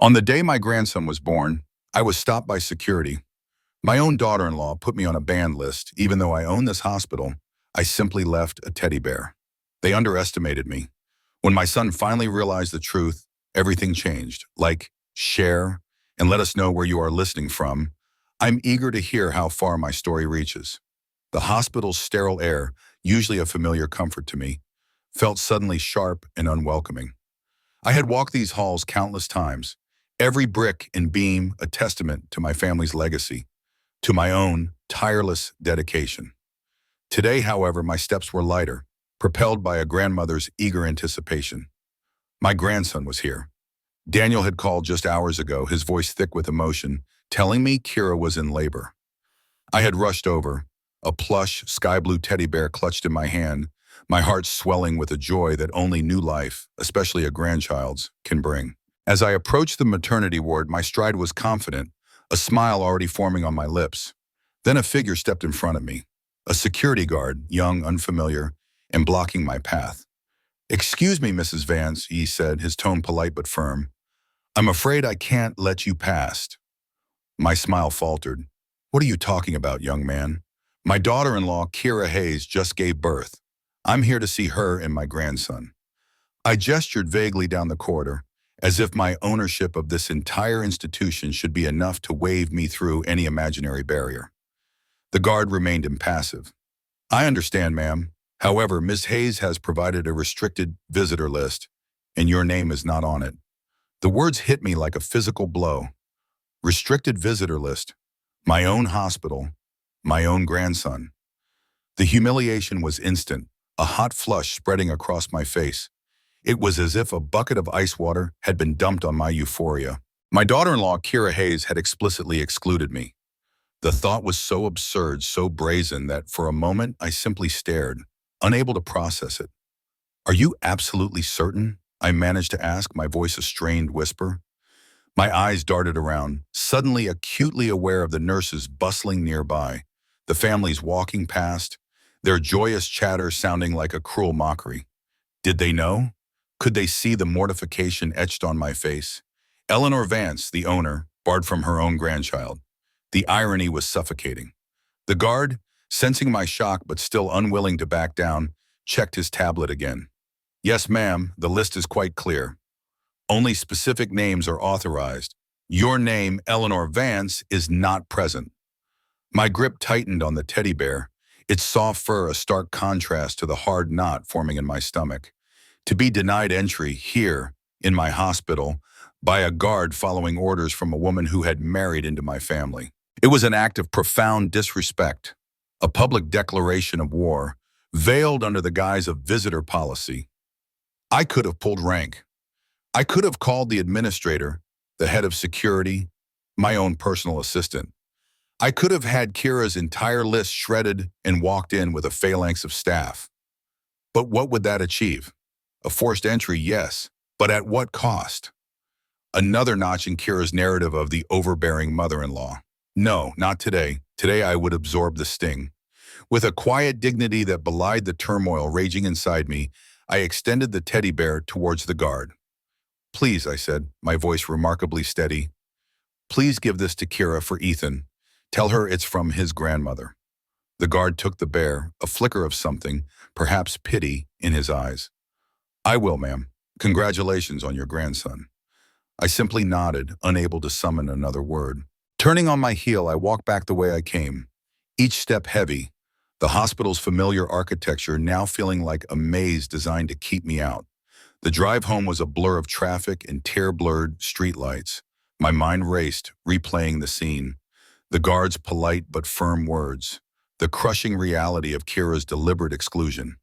On the day my grandson was born, I was stopped by security. My own daughter-in-law put me on a banned list. Even though I own this hospital, I simply left a teddy bear. They underestimated me. When my son finally realized the truth, everything changed. Like, share, and let us know where you are listening from. I'm eager to hear how far my story reaches. The hospital's sterile air, usually a familiar comfort to me, felt suddenly sharp and unwelcoming. I had walked these halls countless times, every brick and beam a testament to my family's legacy, to my own tireless dedication. Today, however, my steps were lighter, propelled by a grandmother's eager anticipation. My grandson was here. Daniel had called just hours ago, his voice thick with emotion, telling me Kira was in labor. I had rushed over, a plush, sky-blue teddy bear clutched in my hand, my heart swelling with a joy that only new life, especially a grandchild's, can bring. As I approached the maternity ward, my stride was confident, a smile already forming on my lips. Then a figure stepped in front of me, a security guard, young, unfamiliar, and blocking my path. "Excuse me, Mrs. Vance," he said, his tone polite but firm. "I'm afraid I can't let you past." My smile faltered. "What are you talking about, young man? My daughter-in-law, Kira Hayes, just gave birth. I'm here to see her and my grandson." I gestured vaguely down the corridor, as if my ownership of this entire institution should be enough to wave me through any imaginary barrier. The guard remained impassive. "I understand, ma'am. However, Ms. Hayes has provided a restricted visitor list, and your name is not on it." The words hit me like a physical blow. Restricted visitor list, my own hospital, my own grandson. The humiliation was instant, a hot flush spreading across my face. It was as if a bucket of ice water had been dumped on my euphoria. My daughter-in-law, Kira Hayes, had explicitly excluded me. The thought was so absurd, so brazen, that for a moment I simply stared, unable to process it. "Are you absolutely certain?" I managed to ask, my voice a strained whisper. My eyes darted around, suddenly acutely aware of the nurses bustling nearby, the families walking past, their joyous chatter sounding like a cruel mockery. Did they know? Could they see the mortification etched on my face? Eleanor Vance, the owner, barred from her own grandchild. The irony was suffocating. The guard, sensing my shock but still unwilling to back down, checked his tablet again. "Yes, ma'am, the list is quite clear. Only specific names are authorized. Your name, Eleanor Vance, is not present." My grip tightened on the teddy bear, its soft fur a stark contrast to the hard knot forming in my stomach. To be denied entry here, in my hospital, by a guard following orders from a woman who had married into my family. It was an act of profound disrespect, a public declaration of war, veiled under the guise of visitor policy. I could have pulled rank. I could have called the administrator, the head of security, my own personal assistant. I could have had Kira's entire list shredded and walked in with a phalanx of staff. But what would that achieve? A forced entry, yes, but at what cost? Another notch in Kira's narrative of the overbearing mother-in-law. No, not today. Today I would absorb the sting. With a quiet dignity that belied the turmoil raging inside me, I extended the teddy bear towards the guard. "Please," I said, my voice remarkably steady, "please give this to Kira for Ethan. Tell her it's from his grandmother." The guard took the bear, a flicker of something, perhaps pity, in his eyes. "I will, ma'am. Congratulations on your grandson." I simply nodded, unable to summon another word. Turning on my heel, I walked back the way I came, each step heavy, the hospital's familiar architecture now feeling like a maze designed to keep me out. The drive home was a blur of traffic and tear-blurred streetlights. My mind raced, replaying the scene. The guard's polite but firm words. The crushing reality of Kira's deliberate exclusion.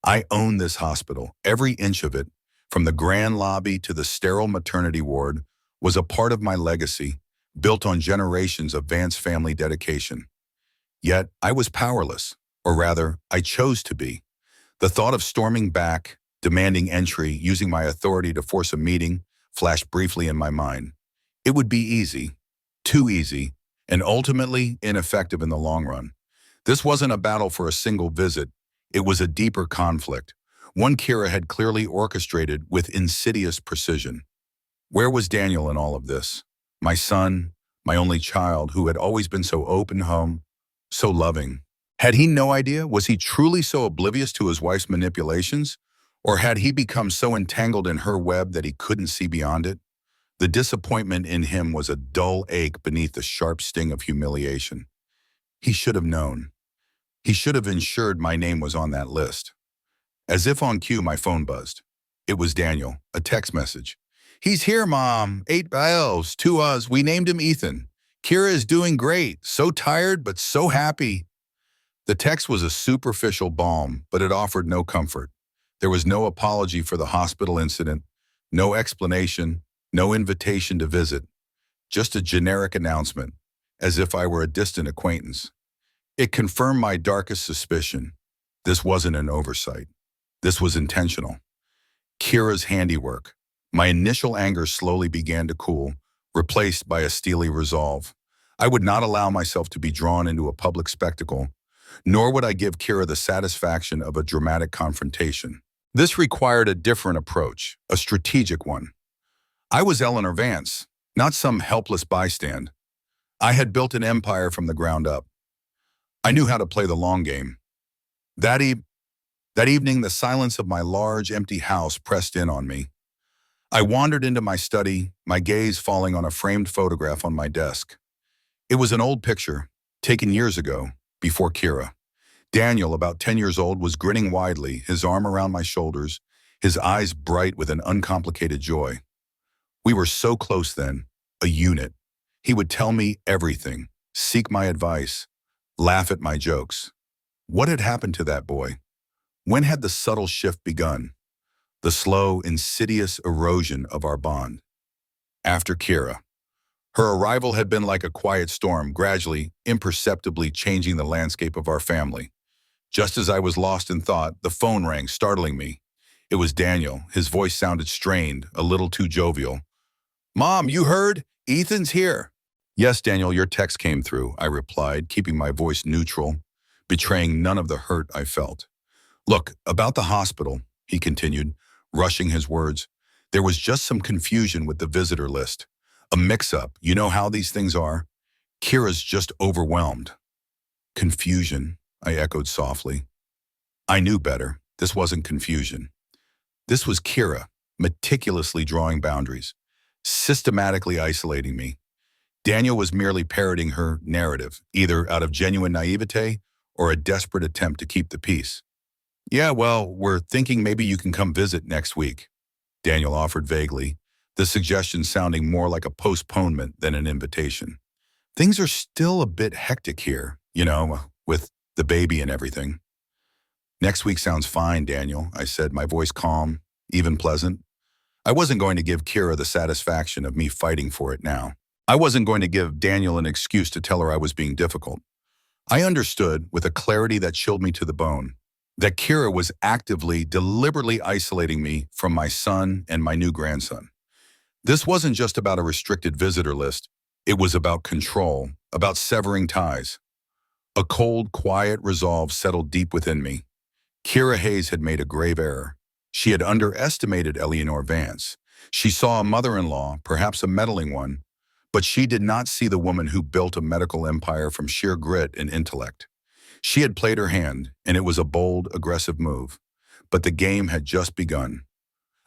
I own this hospital. Every inch of it, from the grand lobby to the sterile maternity ward, was a part of my legacy, built on generations of Vance family dedication. Yet I was powerless, or rather, I chose to be. The thought of storming back, demanding entry, using my authority to force a meeting, flashed briefly in my mind. It would be easy, too easy, and ultimately ineffective in the long run. This wasn't a battle for a single visit. It was a deeper conflict, one Kira had clearly orchestrated with insidious precision. Where was Daniel in all of this? My son, my only child, who had always been so open home, so loving. Had he no idea? Was he truly so oblivious to his wife's manipulations? Or had he become so entangled in her web that he couldn't see beyond it? The disappointment in him was a dull ache beneath the sharp sting of humiliation. He should have known. He should have ensured my name was on that list. As if on cue, my phone buzzed. It was Daniel, a text message. "He's here, Mom. 8 bells, 2 us. We named him Ethan. Kira is doing great. So tired, but so happy." The text was a superficial balm, but it offered no comfort. There was no apology for the hospital incident, no explanation, no invitation to visit, just a generic announcement, as if I were a distant acquaintance. It confirmed my darkest suspicion. This wasn't an oversight. This was intentional. Kira's handiwork. My initial anger slowly began to cool, replaced by a steely resolve. I would not allow myself to be drawn into a public spectacle, nor would I give Kira the satisfaction of a dramatic confrontation. This required a different approach, a strategic one. I was Eleanor Vance, not some helpless bystand. I had built an empire from the ground up. I knew how to play the long game. That evening, the silence of my large, empty house pressed in on me. I wandered into my study, my gaze falling on a framed photograph on my desk. It was an old picture, taken years ago, before Kira. Daniel, about 10 years old, was grinning widely, his arm around my shoulders, his eyes bright with an uncomplicated joy. We were so close then, a unit. He would tell me everything, seek my advice, laugh at my jokes. What had happened to that boy? When had the subtle shift begun? The slow, insidious erosion of our bond. After Kira. Her arrival had been like a quiet storm, gradually, imperceptibly changing the landscape of our family. Just as I was lost in thought, the phone rang, startling me. It was Daniel. His voice sounded strained, a little too jovial. "Mom, you heard? Ethan's here." "Yes, Daniel, your text came through," I replied, keeping my voice neutral, betraying none of the hurt I felt. "Look, about the hospital," he continued, rushing his words. "There was just some confusion with the visitor list. A mix-up. You know how these things are. Kira's just overwhelmed." "Confusion," I echoed softly. I knew better. This wasn't confusion. This was Kira, meticulously drawing boundaries, systematically isolating me. Daniel was merely parroting her narrative, either out of genuine naivete or a desperate attempt to keep the peace. "Yeah, well, we're thinking maybe you can come visit next week," Daniel offered vaguely, the suggestion sounding more like a postponement than an invitation. "Things are still a bit hectic here, with the baby and everything." "Next week sounds fine, Daniel," I said, my voice calm, even pleasant. I wasn't going to give Kira the satisfaction of me fighting for it now. I wasn't going to give Daniel an excuse to tell her I was being difficult. I understood, with a clarity that chilled me to the bone, that Kira was actively, deliberately isolating me from my son and my new grandson. This wasn't just about a restricted visitor list. It was about control, about severing ties. A cold, quiet resolve settled deep within me. Kira Hayes had made a grave error. She had underestimated Eleanor Vance. She saw a mother-in-law, perhaps a meddling one, but she did not see the woman who built a medical empire from sheer grit and intellect. She had played her hand, and it was a bold, aggressive move. But the game had just begun.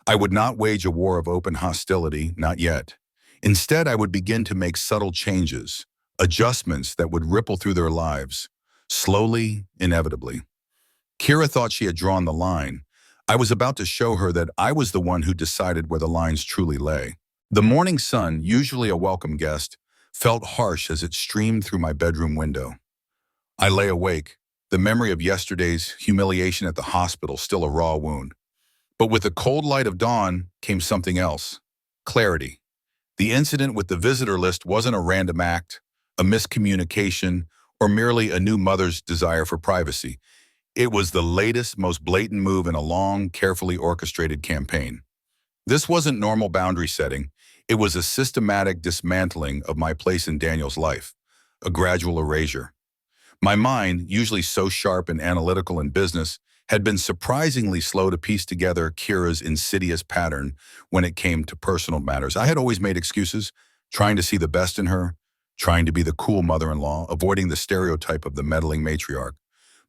I would not wage a war of open hostility, not yet. Instead, I would begin to make subtle changes, adjustments that would ripple through their lives, slowly, inevitably. Kira thought she had drawn the line. I was about to show her that I was the one who decided where the lines truly lay. The morning sun, usually a welcome guest, felt harsh as it streamed through my bedroom window. I lay awake, the memory of yesterday's humiliation at the hospital still a raw wound. But with the cold light of dawn came something else. Clarity. The incident with the visitor list wasn't a random act, a miscommunication, or merely a new mother's desire for privacy. It was the latest, most blatant move in a long, carefully orchestrated campaign. This wasn't normal boundary setting. It was a systematic dismantling of my place in Daniel's life, a gradual erasure. My mind, usually so sharp and analytical in business, had been surprisingly slow to piece together Kira's insidious pattern when it came to personal matters. I had always made excuses, trying to see the best in her, trying to be the cool mother-in-law, avoiding the stereotype of the meddling matriarch.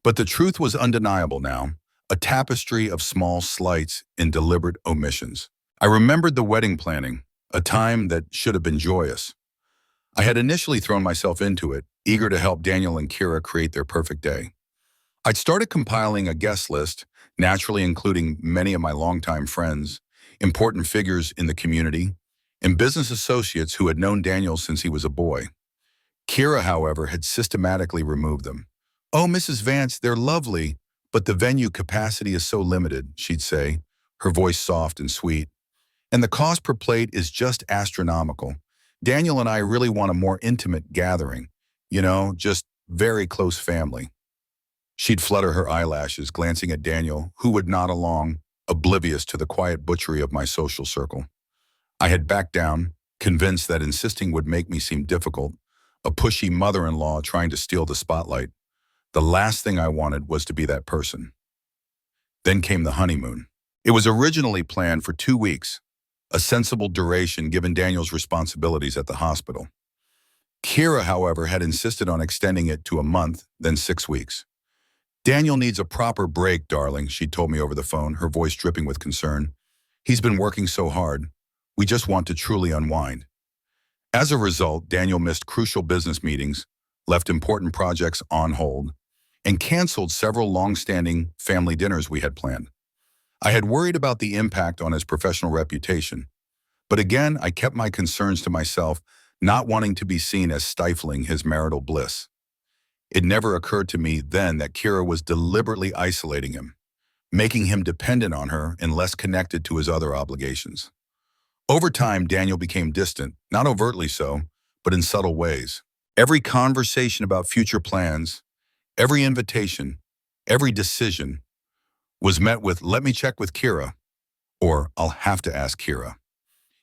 But the truth was undeniable now, a tapestry of small slights and deliberate omissions. I remembered the wedding planning, a time that should have been joyous. I had initially thrown myself into it, eager to help Daniel and Kira create their perfect day. I'd started compiling a guest list, naturally including many of my longtime friends, important figures in the community, and business associates who had known Daniel since he was a boy. Kira, however, had systematically removed them. "Oh, Mrs. Vance, they're lovely, but the venue capacity is so limited," she'd say, her voice soft and sweet. "And the cost per plate is just astronomical. Daniel and I really want a more intimate gathering, just very close family." She'd flutter her eyelashes, glancing at Daniel, who would nod along, oblivious to the quiet butchery of my social circle. I had backed down, convinced that insisting would make me seem difficult, a pushy mother-in-law trying to steal the spotlight. The last thing I wanted was to be that person. Then came the honeymoon. It was originally planned for 2 weeks, a sensible duration given Daniel's responsibilities at the hospital. Kira, however, had insisted on extending it to a month, then 6 weeks. "Daniel needs a proper break, darling," she told me over the phone, her voice dripping with concern. "He's been working so hard. We just want to truly unwind." As a result, Daniel missed crucial business meetings, left important projects on hold, and canceled several long-standing family dinners we had planned. I had worried about the impact on his professional reputation, but again, I kept my concerns to myself, not wanting to be seen as stifling his marital bliss. It never occurred to me then that Kira was deliberately isolating him, making him dependent on her and less connected to his other obligations. Over time, Daniel became distant, not overtly so, but in subtle ways. Every conversation about future plans, every invitation, every decision was met with, "Let me check with Kira," or "I'll have to ask Kira."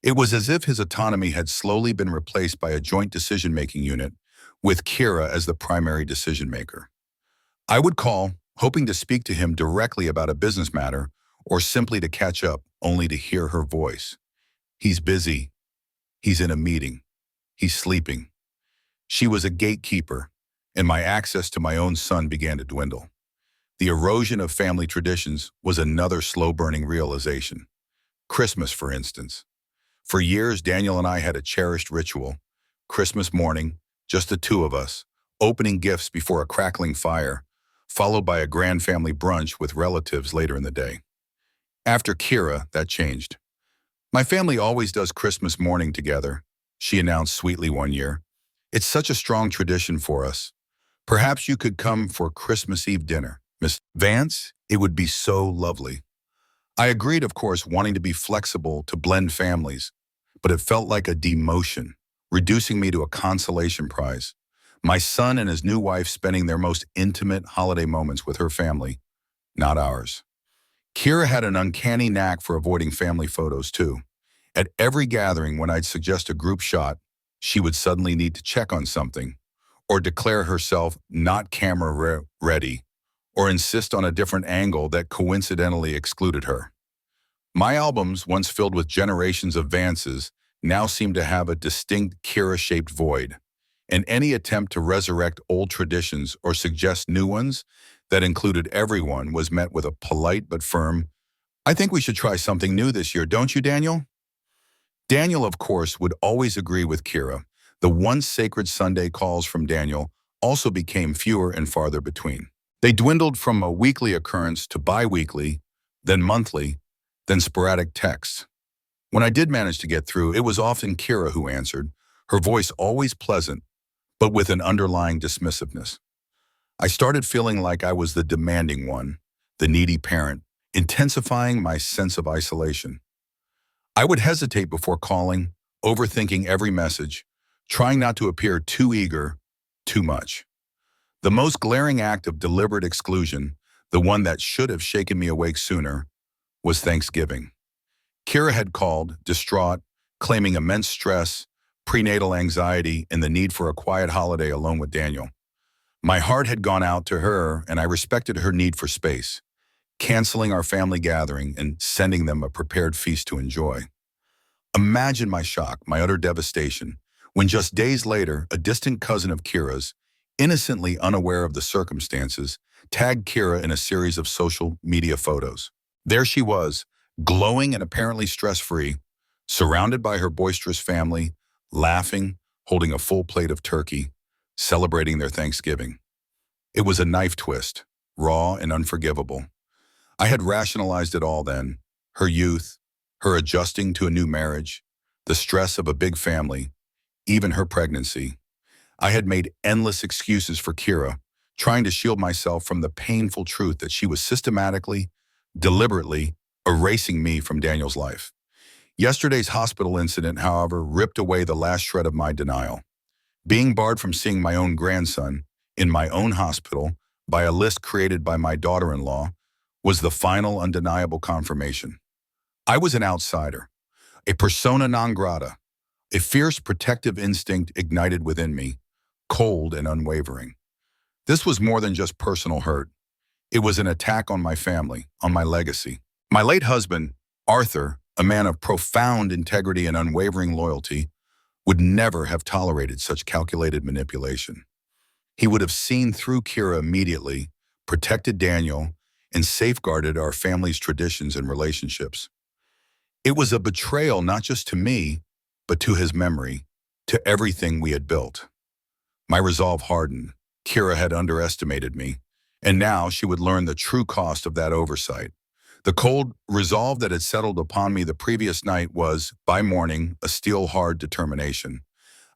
It was as if his autonomy had slowly been replaced by a joint decision-making unit, with Kira as the primary decision maker. I would call, hoping to speak to him directly about a business matter or simply to catch up, only to hear her voice. "He's busy. He's in a meeting. He's sleeping." She was a gatekeeper, and my access to my own son began to dwindle. The erosion of family traditions was another slow-burning realization. Christmas, for instance. For years, Daniel and I had a cherished ritual. Christmas morning, just the two of us, opening gifts before a crackling fire, followed by a grand family brunch with relatives later in the day. After Kira, that changed. "My family always does Christmas morning together," she announced sweetly one year. "It's such a strong tradition for us. Perhaps you could come for Christmas Eve dinner, Miss Vance? It would be so lovely." I agreed, of course, wanting to be flexible to blend families, but it felt like a demotion, reducing me to a consolation prize. My son and his new wife spending their most intimate holiday moments with her family, not ours. Kira had an uncanny knack for avoiding family photos, too. At every gathering, when I'd suggest a group shot, she would suddenly need to check on something, or declare herself not camera ready, or insist on a different angle that coincidentally excluded her. My albums, once filled with generations of Vances, now seemed to have a distinct Kira-shaped void, and any attempt to resurrect old traditions or suggest new ones that included everyone was met with a polite but firm, "I think we should try something new this year, don't you, Daniel?" Daniel, of course, would always agree with Kira. The once sacred Sunday calls from Daniel also became fewer and farther between. They dwindled from a weekly occurrence to bi-weekly, then monthly, then sporadic texts. When I did manage to get through, it was often Kira who answered, her voice always pleasant, but with an underlying dismissiveness. I started feeling like I was the demanding one, the needy parent, intensifying my sense of isolation. I would hesitate before calling, overthinking every message, trying not to appear too eager, too much. The most glaring act of deliberate exclusion, the one that should have shaken me awake sooner, was Thanksgiving. Kira had called, distraught, claiming immense stress, prenatal anxiety, and the need for a quiet holiday alone with Daniel. My heart had gone out to her, and I respected her need for space. canceling our family gathering and sending them a prepared feast to enjoy. Imagine my shock, my utter devastation, when just days later, a distant cousin of Kira's, innocently unaware of the circumstances, tagged Kira in a series of social media photos. There she was, glowing and apparently stress-free, surrounded by her boisterous family, laughing, holding a full plate of turkey, celebrating their Thanksgiving. It was a knife twist, raw and unforgivable. I had rationalized it all then, her youth, her adjusting to a new marriage, the stress of a big family, even her pregnancy. I had made endless excuses for Kira, trying to shield myself from the painful truth that she was systematically, deliberately, erasing me from Daniel's life. Yesterday's hospital incident, however, ripped away the last shred of my denial. Being barred from seeing my own grandson in my own hospital by a list created by my daughter-in-law was the final undeniable confirmation. I was an outsider, a persona non grata, a fierce protective instinct ignited within me, cold and unwavering. This was more than just personal hurt. It was an attack on my family, on my legacy. My late husband, Arthur, a man of profound integrity and unwavering loyalty, would never have tolerated such calculated manipulation. He would have seen through Kira immediately, protected Daniel, and safeguarded our family's traditions and relationships. It was a betrayal not just to me, but to his memory, to everything we had built. My resolve hardened. Kira had underestimated me, and now she would learn the true cost of that oversight. The cold resolve that had settled upon me the previous night was, by morning, a steel-hard determination.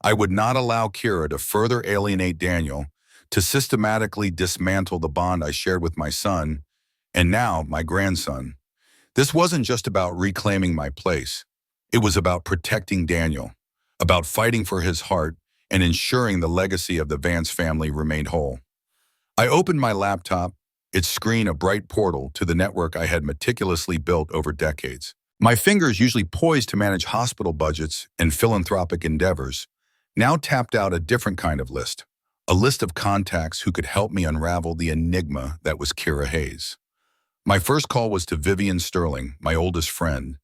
I would not allow Kira to further alienate Daniel, to systematically dismantle the bond I shared with my son, and now my grandson. This wasn't just about reclaiming my place. It was about protecting Daniel, about fighting for his heart and ensuring the legacy of the Vance family remained whole. I opened my laptop, its screen a bright portal to the network I had meticulously built over decades. My fingers, usually poised to manage hospital budgets and philanthropic endeavors, now tapped out a different kind of list, a list of contacts who could help me unravel the enigma that was Kira Hayes. My first call was to Vivian Sterling, my oldest friend.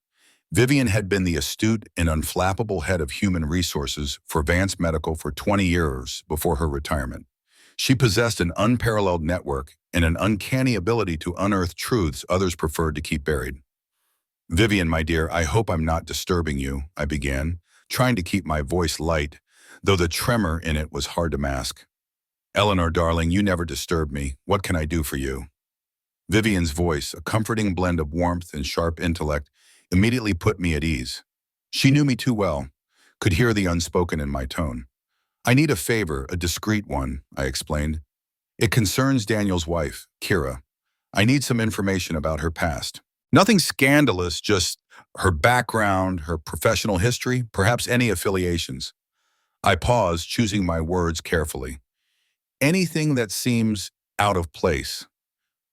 Vivian had been the astute and unflappable head of human resources for Vance Medical for 20 years before her retirement. She possessed an unparalleled network and an uncanny ability to unearth truths others preferred to keep buried. "Vivian, my dear, I hope I'm not disturbing you," I began, trying to keep my voice light, though the tremor in it was hard to mask. "Eleanor, darling, you never disturb me. What can I do for you?" Vivian's voice, a comforting blend of warmth and sharp intellect, immediately put me at ease. She knew me too well, could hear the unspoken in my tone. "I need a favor, a discreet one," I explained. "It concerns Daniel's wife, Kira. I need some information about her past. Nothing scandalous, just her background, her professional history, perhaps any affiliations." I paused, choosing my words carefully. "Anything that seems out of place."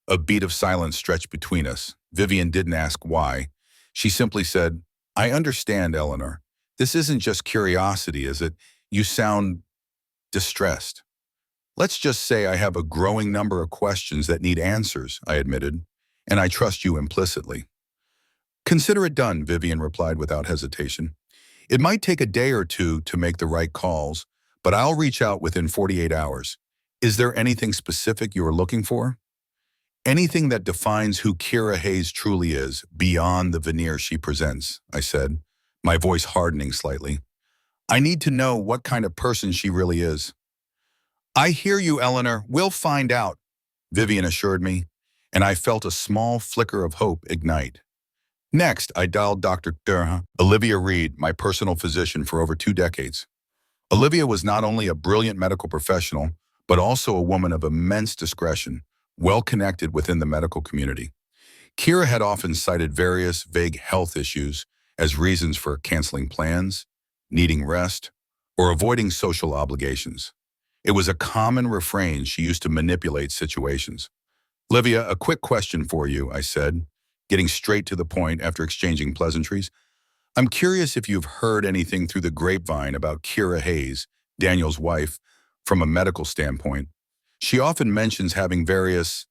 A beat of silence stretched between us. Vivian didn't ask why. She simply said, "I understand, Eleanor. This isn't just curiosity, is it? You sound distressed." "Let's just say I have a growing number of questions that need answers," I admitted, "and I trust you implicitly." "Consider it done," Vivian replied without hesitation. "It might take a day or two to make the right calls, but I'll reach out within 48 hours. Is there anything specific you are looking for?" "Anything that defines who Kira Hayes truly is, beyond the veneer she presents," I said, my voice hardening slightly. "I need to know what kind of person she really is." "I hear you, Eleanor. We'll find out," Vivian assured me, and I felt a small flicker of hope ignite. Next, I dialed Dr. Olivia Reed, my personal physician for over 2 decades. Olivia was not only a brilliant medical professional, but also a woman of immense discretion, well-connected within the medical community. Kira had often cited various vague health issues as reasons for canceling plans, needing rest, or avoiding social obligations. It was a common refrain she used to manipulate situations. "Olivia, a quick question for you," I said, getting straight to the point after exchanging pleasantries. "I'm curious if you've heard anything through the grapevine about Kira Hayes, Daniel's wife, from a medical standpoint. She often mentions having various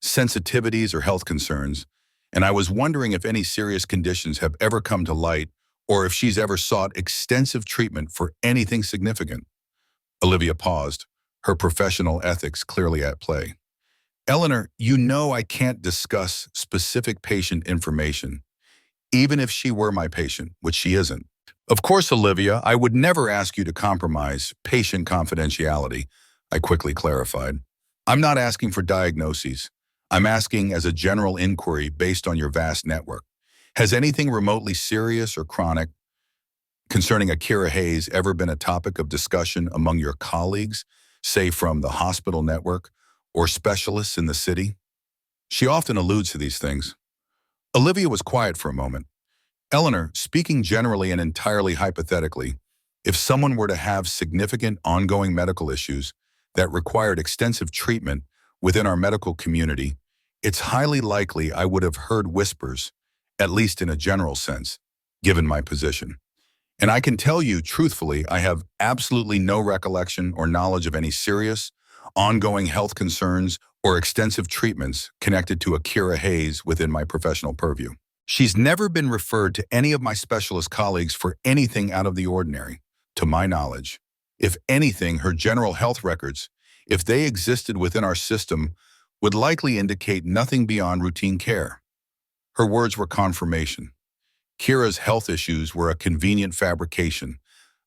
sensitivities, or health concerns, and I was wondering if any serious conditions have ever come to light or if she's ever sought extensive treatment for anything significant. Olivia paused, her professional ethics clearly at play. Eleanor, you know I can't discuss specific patient information, even if she were my patient, which she isn't. Of course, Olivia, I would never ask you to compromise patient confidentiality, I quickly clarified. I'm not asking for diagnoses. I'm asking as a general inquiry based on your vast network. Has anything remotely serious or chronic concerning Akira Hayes ever been a topic of discussion among your colleagues, say from the hospital network or specialists in the city? She often alludes to these things. Olivia was quiet for a moment. Eleanor, speaking generally and entirely hypothetically, if someone were to have significant ongoing medical issues that required extensive treatment within our medical community, it's highly likely I would have heard whispers, at least in a general sense, given my position. And I can tell you truthfully, I have absolutely no recollection or knowledge of any serious, ongoing health concerns or extensive treatments connected to Akira Hayes within my professional purview. She's never been referred to any of my specialist colleagues for anything out of the ordinary, to my knowledge. If anything, her general health records, if they existed within our system, would likely indicate nothing beyond routine care. Her words were confirmation. Kira's health issues were a convenient fabrication,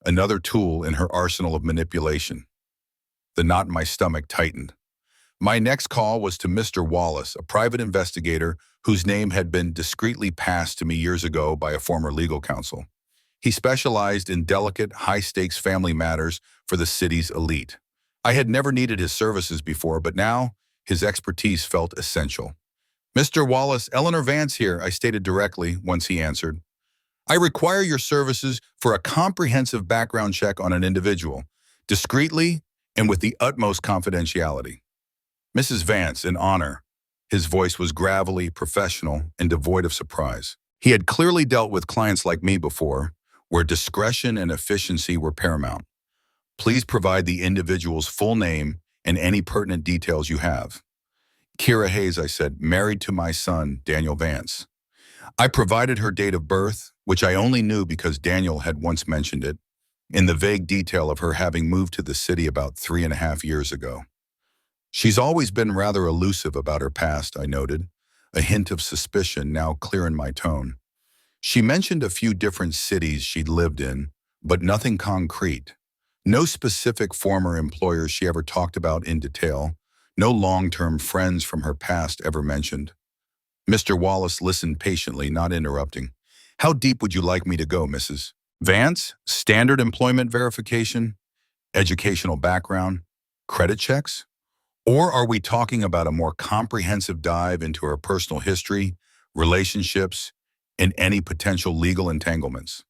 another tool in her arsenal of manipulation. The knot in my stomach tightened. My next call was to Mr. Wallace, a private investigator whose name had been discreetly passed to me years ago by a former legal counsel. He specialized in delicate, high-stakes family matters for the city's elite. I had never needed his services before, but now his expertise felt essential. Mr. Wallace, Eleanor Vance here, I stated directly once he answered. I require your services for a comprehensive background check on an individual, discreetly and with the utmost confidentiality. Mrs. Vance, in honor. His voice was gravelly, professional, and devoid of surprise. He had clearly dealt with clients like me before, where discretion and efficiency were paramount. Please provide the individual's full name and any pertinent details you have. Kira Hayes, I said, married to my son, Daniel Vance. I provided her date of birth, which I only knew because Daniel had once mentioned it, in the vague detail of her having moved to the city about 3.5 years ago. She's always been rather elusive about her past, I noted, a hint of suspicion now clear in my tone. She mentioned a few different cities she'd lived in, but nothing concrete. No specific former employers she ever talked about in detail, no long-term friends from her past ever mentioned. Mr. Wallace listened patiently, not interrupting. How deep would you like me to go, Mrs. Vance? Standard employment verification? Educational background? Credit checks? Or are we talking about a more comprehensive dive into her personal history, relationships, and any potential legal entanglements?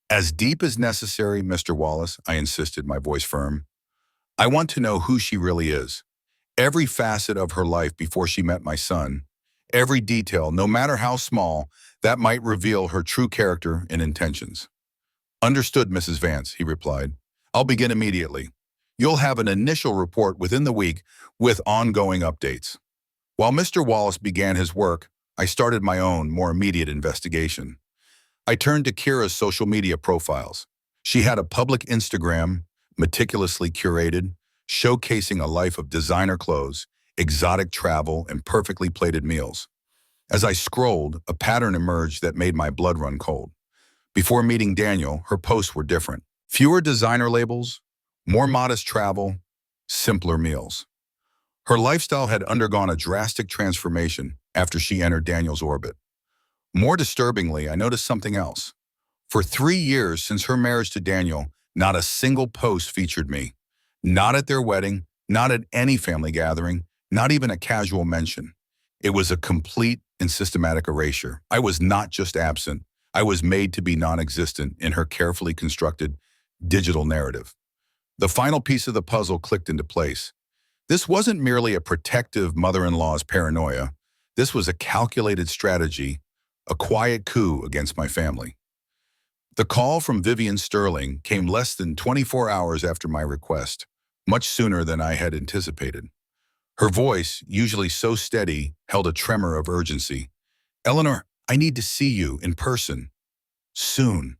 As deep as necessary, Mr. Wallace, I insisted, my voice firm. I want to know who she really is. Every facet of her life before she met my son, every detail, no matter how small, that might reveal her true character and intentions. Understood, Mrs. Vance, he replied. I'll begin immediately. You'll have an initial report within the week with ongoing updates. While Mr. Wallace began his work, I started my own, more immediate investigation. I turned to Kira's social media profiles. She had a public Instagram, meticulously curated, showcasing a life of designer clothes, exotic travel, and perfectly plated meals. As I scrolled, a pattern emerged that made my blood run cold. Before meeting Daniel, her posts were different. Fewer designer labels, more modest travel, simpler meals. Her lifestyle had undergone a drastic transformation after she entered Daniel's orbit. More disturbingly, I noticed something else. For 3 years since her marriage to Daniel, not a single post featured me. Not at their wedding, not at any family gathering, not even a casual mention. It was a complete and systematic erasure. I was not just absent, I was made to be non-existent in her carefully constructed digital narrative. The final piece of the puzzle clicked into place. This wasn't merely a protective mother-in-law's paranoia. This was a calculated strategy, a quiet coup against my family. The call from Vivian Sterling came less than 24 hours after my request, much sooner than I had anticipated. Her voice, usually so steady, held a tremor of urgency. "Eleanor, I need to see you in person. Soon."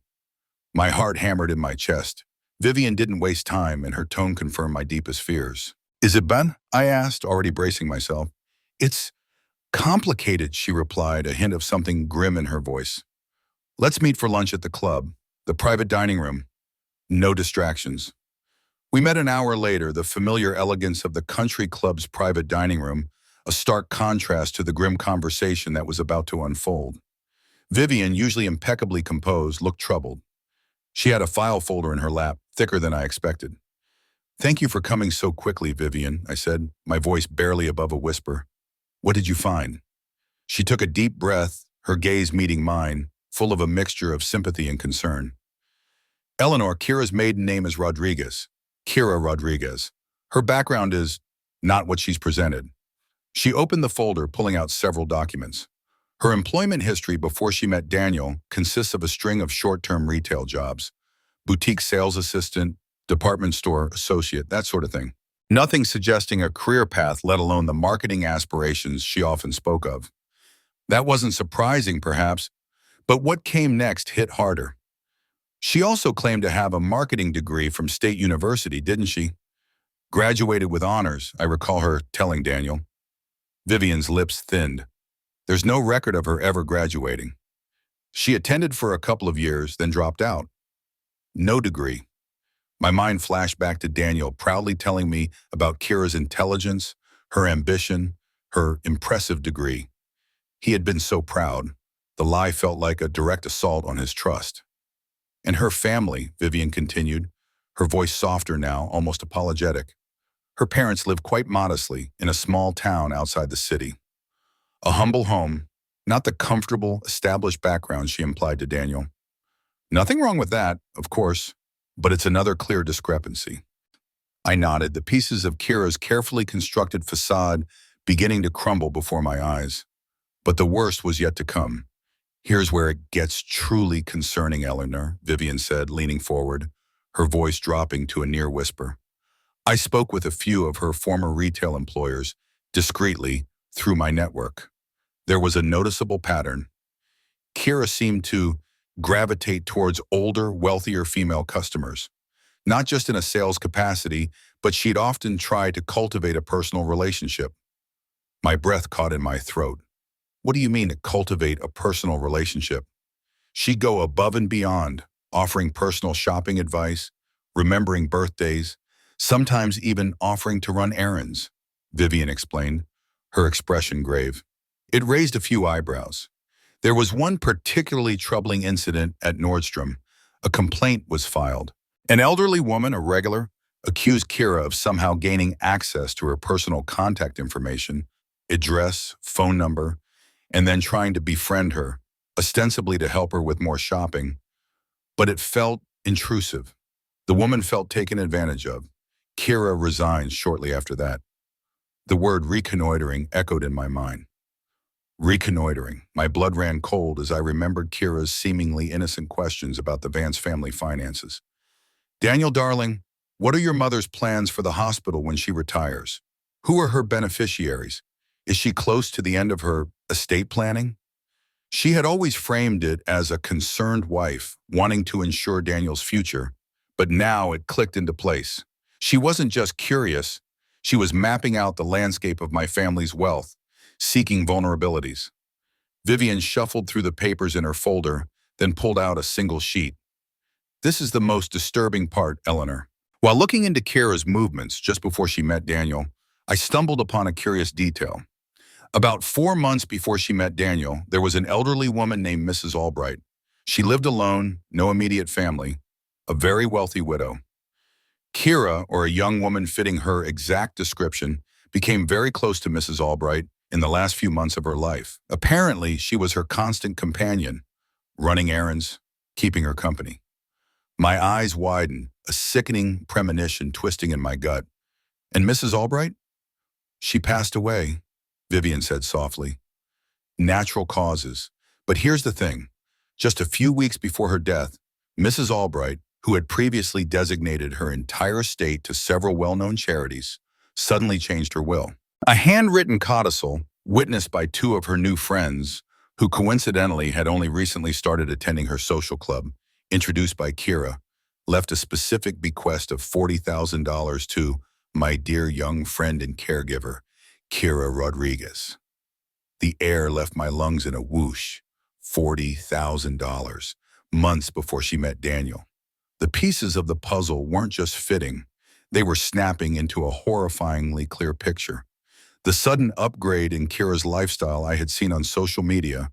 My heart hammered in my chest. Vivian didn't waste time, and her tone confirmed my deepest fears. "Is it Ben?" I asked, already bracing myself. "It's complicated," she replied, a hint of something grim in her voice. "Let's meet for lunch at the club, the private dining room. No distractions." We met an hour later, the familiar elegance of the country club's private dining room, a stark contrast to the grim conversation that was about to unfold. Vivian, usually impeccably composed, looked troubled. She had a file folder in her lap, thicker than I expected. "Thank you for coming so quickly, Vivian," I said, my voice barely above a whisper. "What did you find?" She took a deep breath, her gaze meeting mine, full of a mixture of sympathy and concern. "Eleanor, Kira's maiden name is Rodriguez. Kira Rodriguez. Her background is not what she's presented." She opened the folder, pulling out several documents. Her employment history before she met Daniel consists of a string of short-term retail jobs: boutique sales assistant, department store associate, that sort of thing. Nothing suggesting a career path, let alone the marketing aspirations she often spoke of. That wasn't surprising, perhaps, but what came next hit harder. She also claimed to have a marketing degree from State University, didn't she? "Graduated with honors," I recall her telling Daniel. Vivian's lips thinned. There's no record of her ever graduating. She attended for a couple of years, then dropped out. No degree. My mind flashed back to Daniel proudly telling me about Kira's intelligence, her ambition, her impressive degree. He had been so proud. The lie felt like a direct assault on his trust. "And her family," Vivian continued, her voice softer now, almost apologetic. "Her parents lived quite modestly in a small town outside the city. A humble home, not the comfortable, established background," she implied to Daniel. "Nothing wrong with that, of course, but it's another clear discrepancy." I nodded, the pieces of Kira's carefully constructed facade beginning to crumble before my eyes. But the worst was yet to come. "Here's where it gets truly concerning, Eleanor," Vivian said, leaning forward, her voice dropping to a near whisper. "I spoke with a few of her former retail employers, discreetly, through my network. There was a noticeable pattern. Kira seemed to gravitate towards older, wealthier female customers. Not just in a sales capacity, but she'd often try to cultivate a personal relationship." My breath caught in my throat. "What do you mean, to cultivate a personal relationship?" "She'd go above and beyond, offering personal shopping advice, remembering birthdays, sometimes even offering to run errands," Vivian explained, her expression grave. It raised a few eyebrows. "There was one particularly troubling incident at Nordstrom. A complaint was filed. An elderly woman, a regular, accused Kira of somehow gaining access to her personal contact information, address, phone number, and then trying to befriend her, ostensibly to help her with more shopping. But it felt intrusive. The woman felt taken advantage of. Kira resigned shortly after that." The word reconnoitering echoed in my mind. Reconnoitering. My blood ran cold as I remembered Kira's seemingly innocent questions about the Vance family finances. "Daniel, darling, what are your mother's plans for the hospital when she retires? Who are her beneficiaries? Is she close to the end of her estate planning?" She had always framed it as a concerned wife, wanting to ensure Daniel's future, but now it clicked into place. She wasn't just curious, she was mapping out the landscape of my family's wealth, seeking vulnerabilities. Vivian shuffled through the papers in her folder, then pulled out a single sheet. "This is the most disturbing part, Eleanor. While looking into Kira's movements just before she met Daniel, I stumbled upon a curious detail. About 4 months before she met Daniel, there was an elderly woman named Mrs. Albright. She lived alone, no immediate family, a very wealthy widow. Kira, or a young woman fitting her exact description, became very close to Mrs. Albright in the last few months of her life. Apparently, she was her constant companion, running errands, keeping her company. My eyes widened, a sickening premonition twisting in my gut. And Mrs. Albright? She passed away, Vivian said softly. Natural causes. But here's the thing. Just a few weeks before her death, Mrs. Albright, who had previously designated her entire estate to several well-known charities, suddenly changed her will. A handwritten codicil, witnessed by two of her new friends, who coincidentally had only recently started attending her social club, introduced by Kira, left a specific bequest of $40,000 to my dear young friend and caregiver, Kira Rodriguez. The air left my lungs in a whoosh. $40,000, months before she met Daniel. The pieces of the puzzle weren't just fitting, they were snapping into a horrifyingly clear picture. The sudden upgrade in Kira's lifestyle I had seen on social media,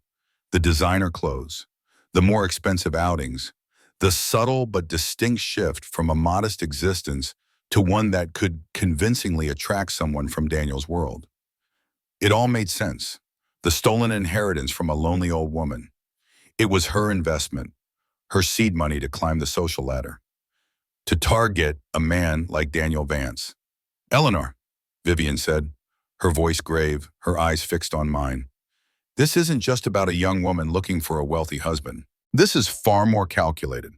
the designer clothes, the more expensive outings, the subtle but distinct shift from a modest existence to one that could convincingly attract someone from Daniel's world. It all made sense. The stolen inheritance from a lonely old woman. It was her investment, her seed money to climb the social ladder, to target a man like Daniel Vance. "Eleanor," Vivian said, her voice grave, her eyes fixed on mine. "This isn't just about a young woman looking for a wealthy husband. This is far more calculated.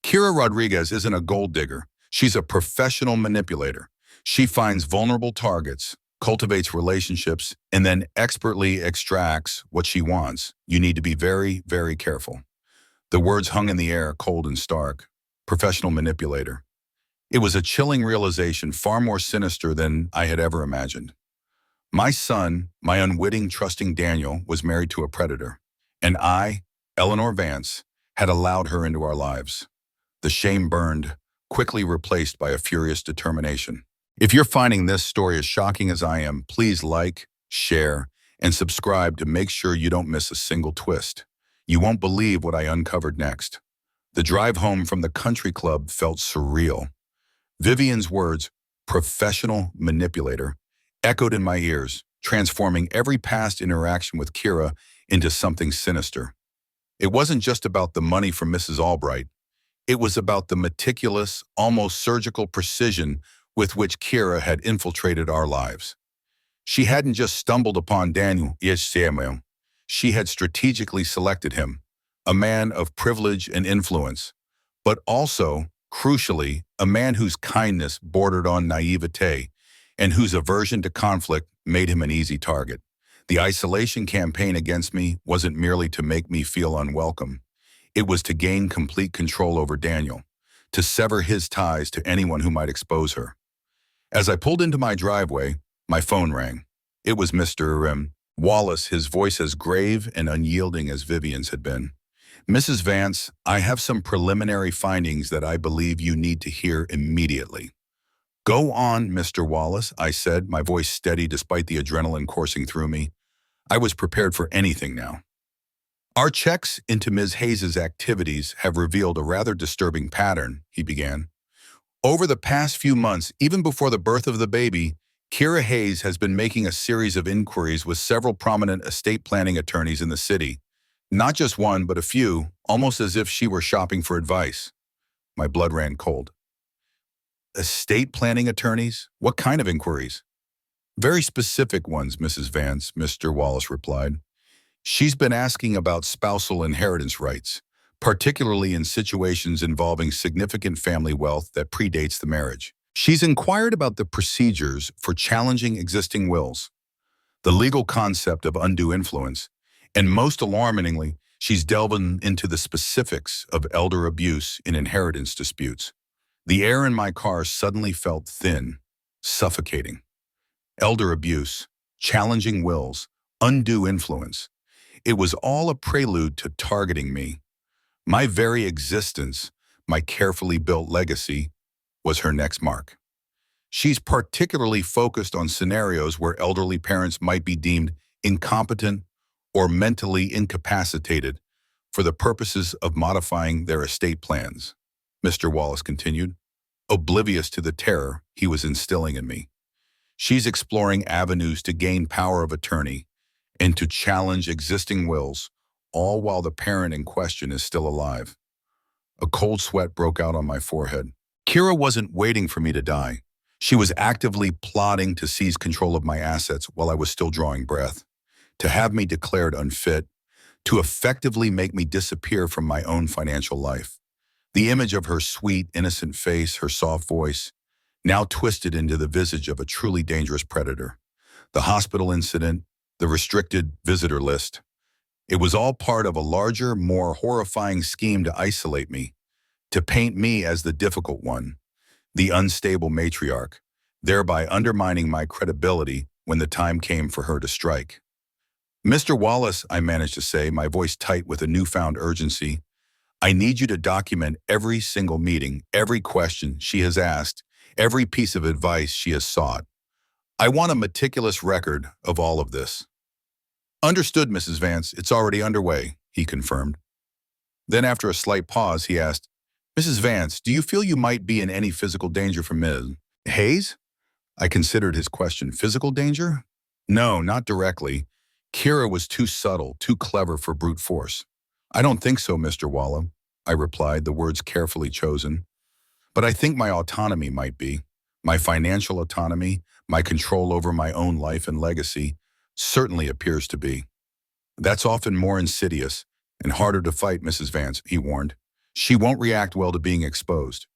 Kira Rodriguez isn't a gold digger. She's a professional manipulator. She finds vulnerable targets, cultivates relationships, and then expertly extracts what she wants. You need to be very, very careful." The words hung in the air, cold and stark. Professional manipulator. It was a chilling realization, far more sinister than I had ever imagined. My son, my unwitting, trusting Daniel, was married to a predator, and I, Eleanor Vance, had allowed her into our lives. The shame burned, quickly replaced by a furious determination. If you're finding this story as shocking as I am, please like, share, and subscribe to make sure you don't miss a single twist. You won't believe what I uncovered next. The drive home from the country club felt surreal. Vivian's words, "professional manipulator," echoed in my ears, transforming every past interaction with Kira into something sinister. It wasn't just about the money from Mrs. Albright. It was about the meticulous, almost surgical precision with which Kira had infiltrated our lives. She hadn't just stumbled upon Daniel, she had strategically selected him, a man of privilege and influence, but also, crucially, a man whose kindness bordered on naivete and whose aversion to conflict made him an easy target. The isolation campaign against me wasn't merely to make me feel unwelcome. It was to gain complete control over Daniel, to sever his ties to anyone who might expose her. As I pulled into my driveway, my phone rang. It was Mr. Wallace, his voice as grave and unyielding as Vivian's had been. "Mrs. Vance, I have some preliminary findings that I believe you need to hear immediately." "Go on, Mr. Wallace," I said, my voice steady despite the adrenaline coursing through me. I was prepared for anything now. "Our checks into Ms. Hayes's activities have revealed a rather disturbing pattern," he began. "Over the past few months, even before the birth of the baby, Kira Hayes has been making a series of inquiries with several prominent estate planning attorneys in the city. Not just one, but a few, almost as if she were shopping for advice." My blood ran cold. "Estate planning attorneys? What kind of inquiries?" "Very specific ones, Mrs. Vance," Mr. Wallace replied. "She's been asking about spousal inheritance rights, particularly in situations involving significant family wealth that predates the marriage. She's inquired about the procedures for challenging existing wills, the legal concept of undue influence, and most alarmingly, she's delving into the specifics of elder abuse in inheritance disputes." The air in my car suddenly felt thin, suffocating. Elder abuse, challenging wills, undue influence. It was all a prelude to targeting me. My very existence, my carefully built legacy, was her next mark. She's particularly focused on scenarios where elderly parents might be deemed incompetent or mentally incapacitated for the purposes of modifying their estate plans, Mr. Wallace continued, oblivious to the terror he was instilling in me. She's exploring avenues to gain power of attorney and to challenge existing wills, all while the parent in question is still alive. A cold sweat broke out on my forehead. Kira wasn't waiting for me to die. She was actively plotting to seize control of my assets while I was still drawing breath, to have me declared unfit, to effectively make me disappear from my own financial life. The image of her sweet, innocent face, her soft voice, now twisted into the visage of a truly dangerous predator. the hospital incident, the restricted visitor list. It was all part of a larger, more horrifying scheme to isolate me, to paint me as the difficult one, the unstable matriarch, thereby undermining my credibility when the time came for her to strike. "Mr. Wallace," I managed to say, my voice tight with a newfound urgency, "I need you to document every single meeting, every question she has asked, every piece of advice she has sought. I want a meticulous record of all of this." "Understood, Mrs. Vance. It's already underway," he confirmed. Then after a slight pause, he asked, "Mrs. Vance, do you feel you might be in any physical danger from Ms. Hayes?" I considered his question. Physical danger? No, not directly. Kira was too subtle, too clever for brute force. "I don't think so, Mr. Walla," I replied, the words carefully chosen. "But I think my autonomy might be. My financial autonomy, my control over my own life and legacy, certainly appears to be." "That's often more insidious and harder to fight, Mrs. Vance," he warned. "She won't react well to being exposed.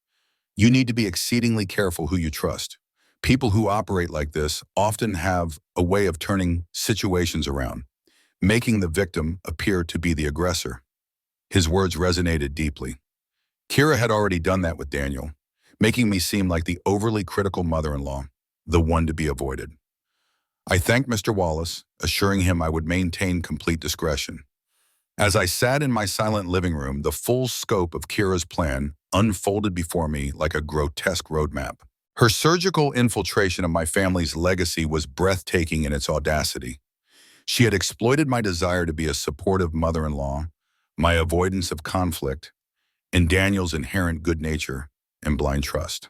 You need to be exceedingly careful who you trust. People who operate like this often have a way of turning situations around, making the victim appear to be the aggressor." His words resonated deeply. Kira had already done that with Daniel, making me seem like the overly critical mother-in-law, the one to be avoided. I thanked Mr. Wallace, assuring him I would maintain complete discretion. As I sat in my silent living room, the full scope of Kira's plan unfolded before me like a grotesque roadmap. Her surgical infiltration of my family's legacy was breathtaking in its audacity. She had exploited my desire to be a supportive mother-in-law, my avoidance of conflict, and Daniel's inherent good nature and blind trust.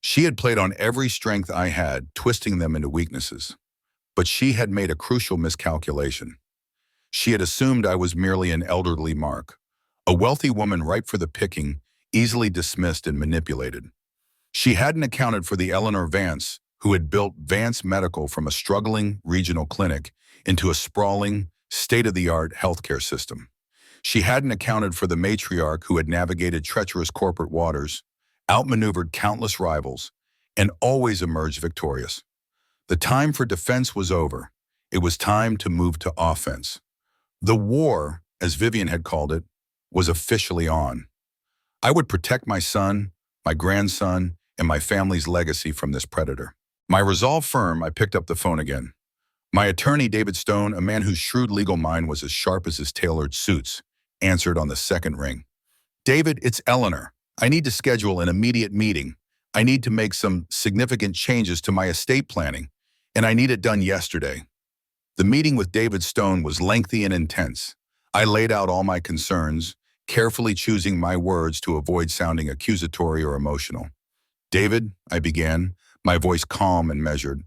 She had played on every strength I had, twisting them into weaknesses. But she had made a crucial miscalculation. She had assumed I was merely an elderly mark, a wealthy woman ripe for the picking, easily dismissed and manipulated. She hadn't accounted for the Eleanor Vance, who had built Vance Medical from a struggling regional clinic into a sprawling, state-of-the-art healthcare system. She hadn't accounted for the matriarch who had navigated treacherous corporate waters, outmaneuvered countless rivals, and always emerged victorious. The time for defense was over. It was time to move to offense. The war, as Vivian had called it, was officially on. I would protect my son, my grandson, and my family's legacy from this predator. My resolve firm, I picked up the phone again. My attorney, David Stone, a man whose shrewd legal mind was as sharp as his tailored suits, answered on the second ring. "David, it's Eleanor. I need to schedule an immediate meeting. I need to make some significant changes to my estate planning, and I need it done yesterday." The meeting with David Stone was lengthy and intense. I laid out all my concerns, carefully choosing my words to avoid sounding accusatory or emotional. "David," I began, my voice calm and measured,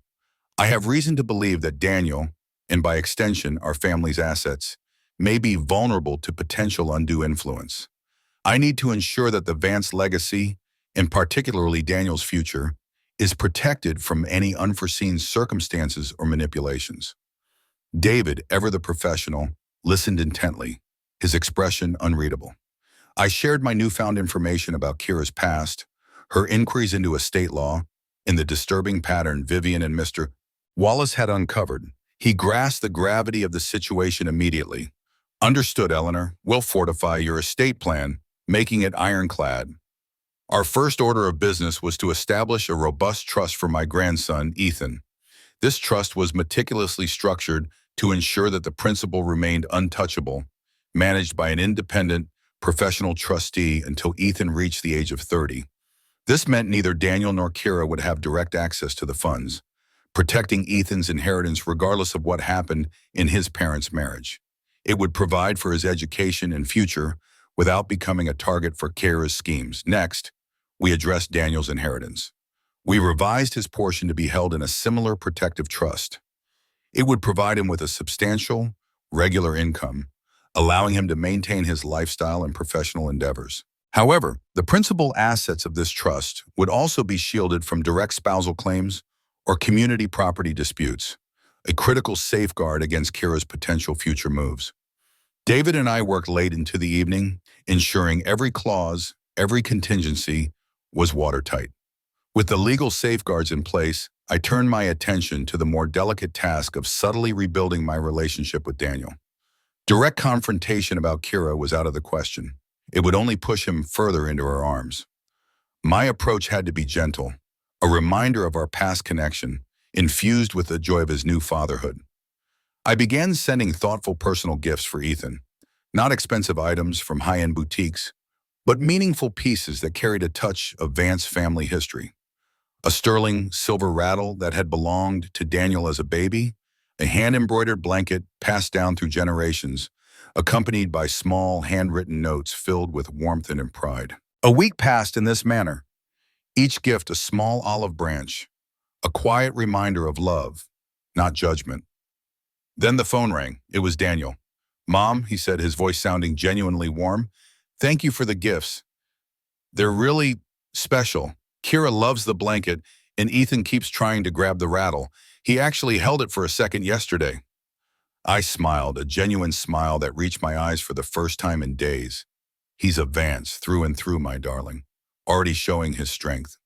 "I have reason to believe that Daniel, and by extension our family's assets, may be vulnerable to potential undue influence. I need to ensure that the Vance legacy, and particularly Daniel's future, is protected from any unforeseen circumstances or manipulations." David, ever the professional, listened intently, his expression unreadable. I shared my newfound information about Kira's past, her inquiries into estate law, and the disturbing pattern Vivian and Mr. Wallace had uncovered. He grasped the gravity of the situation immediately. "Understood, Eleanor. We'll fortify your estate plan, making it ironclad. Our first order of business was to establish a robust trust for my grandson, Ethan. This trust was meticulously structured to ensure that the principal remained untouchable, managed by an independent, professional trustee until Ethan reached the age of 30. This meant neither Daniel nor Kira would have direct access to the funds, protecting Ethan's inheritance regardless of what happened in his parents' marriage. It would provide for his education and future without becoming a target for Kira's schemes. Next, we addressed Daniel's inheritance. We revised his portion to be held in a similar protective trust. It would provide him with a substantial, regular income, allowing him to maintain his lifestyle and professional endeavors. However, the principal assets of this trust would also be shielded from direct spousal claims or community property disputes, a critical safeguard against Kira's potential future moves. David and I worked late into the evening, ensuring every clause, every contingency was watertight. With the legal safeguards in place, I turned my attention to the more delicate task of subtly rebuilding my relationship with Daniel. Direct confrontation about Kira was out of the question. It would only push him further into her arms. My approach had to be gentle, a reminder of our past connection, infused with the joy of his new fatherhood. I began sending thoughtful personal gifts for Ethan, not expensive items from high-end boutiques, but meaningful pieces that carried a touch of Vance's family history. A sterling silver rattle that had belonged to Daniel as a baby, a hand-embroidered blanket passed down through generations, accompanied by small handwritten notes filled with warmth and pride. A week passed in this manner, each gift a small olive branch, a quiet reminder of love, not judgment. Then the phone rang. It was Daniel. "Mom," he said, his voice sounding genuinely warm, "thank you for the gifts. They're really special. Kira loves the blanket, and Ethan keeps trying to grab the rattle. He actually held it for a second yesterday." I smiled, a genuine smile that reached my eyes for the first time in days. He's a Vance through and through, my darling, already showing his strength.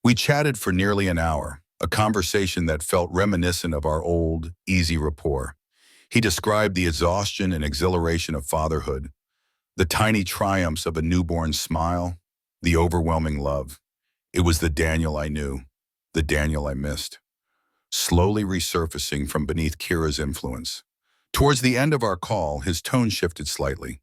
We chatted for nearly an hour, a conversation that felt reminiscent of our old, easy rapport. He described the exhaustion and exhilaration of fatherhood, the tiny triumphs of a newborn smile, the overwhelming love. It was the Daniel I knew, the Daniel I missed, slowly resurfacing from beneath Kira's influence. Towards the end of our call, his tone shifted slightly.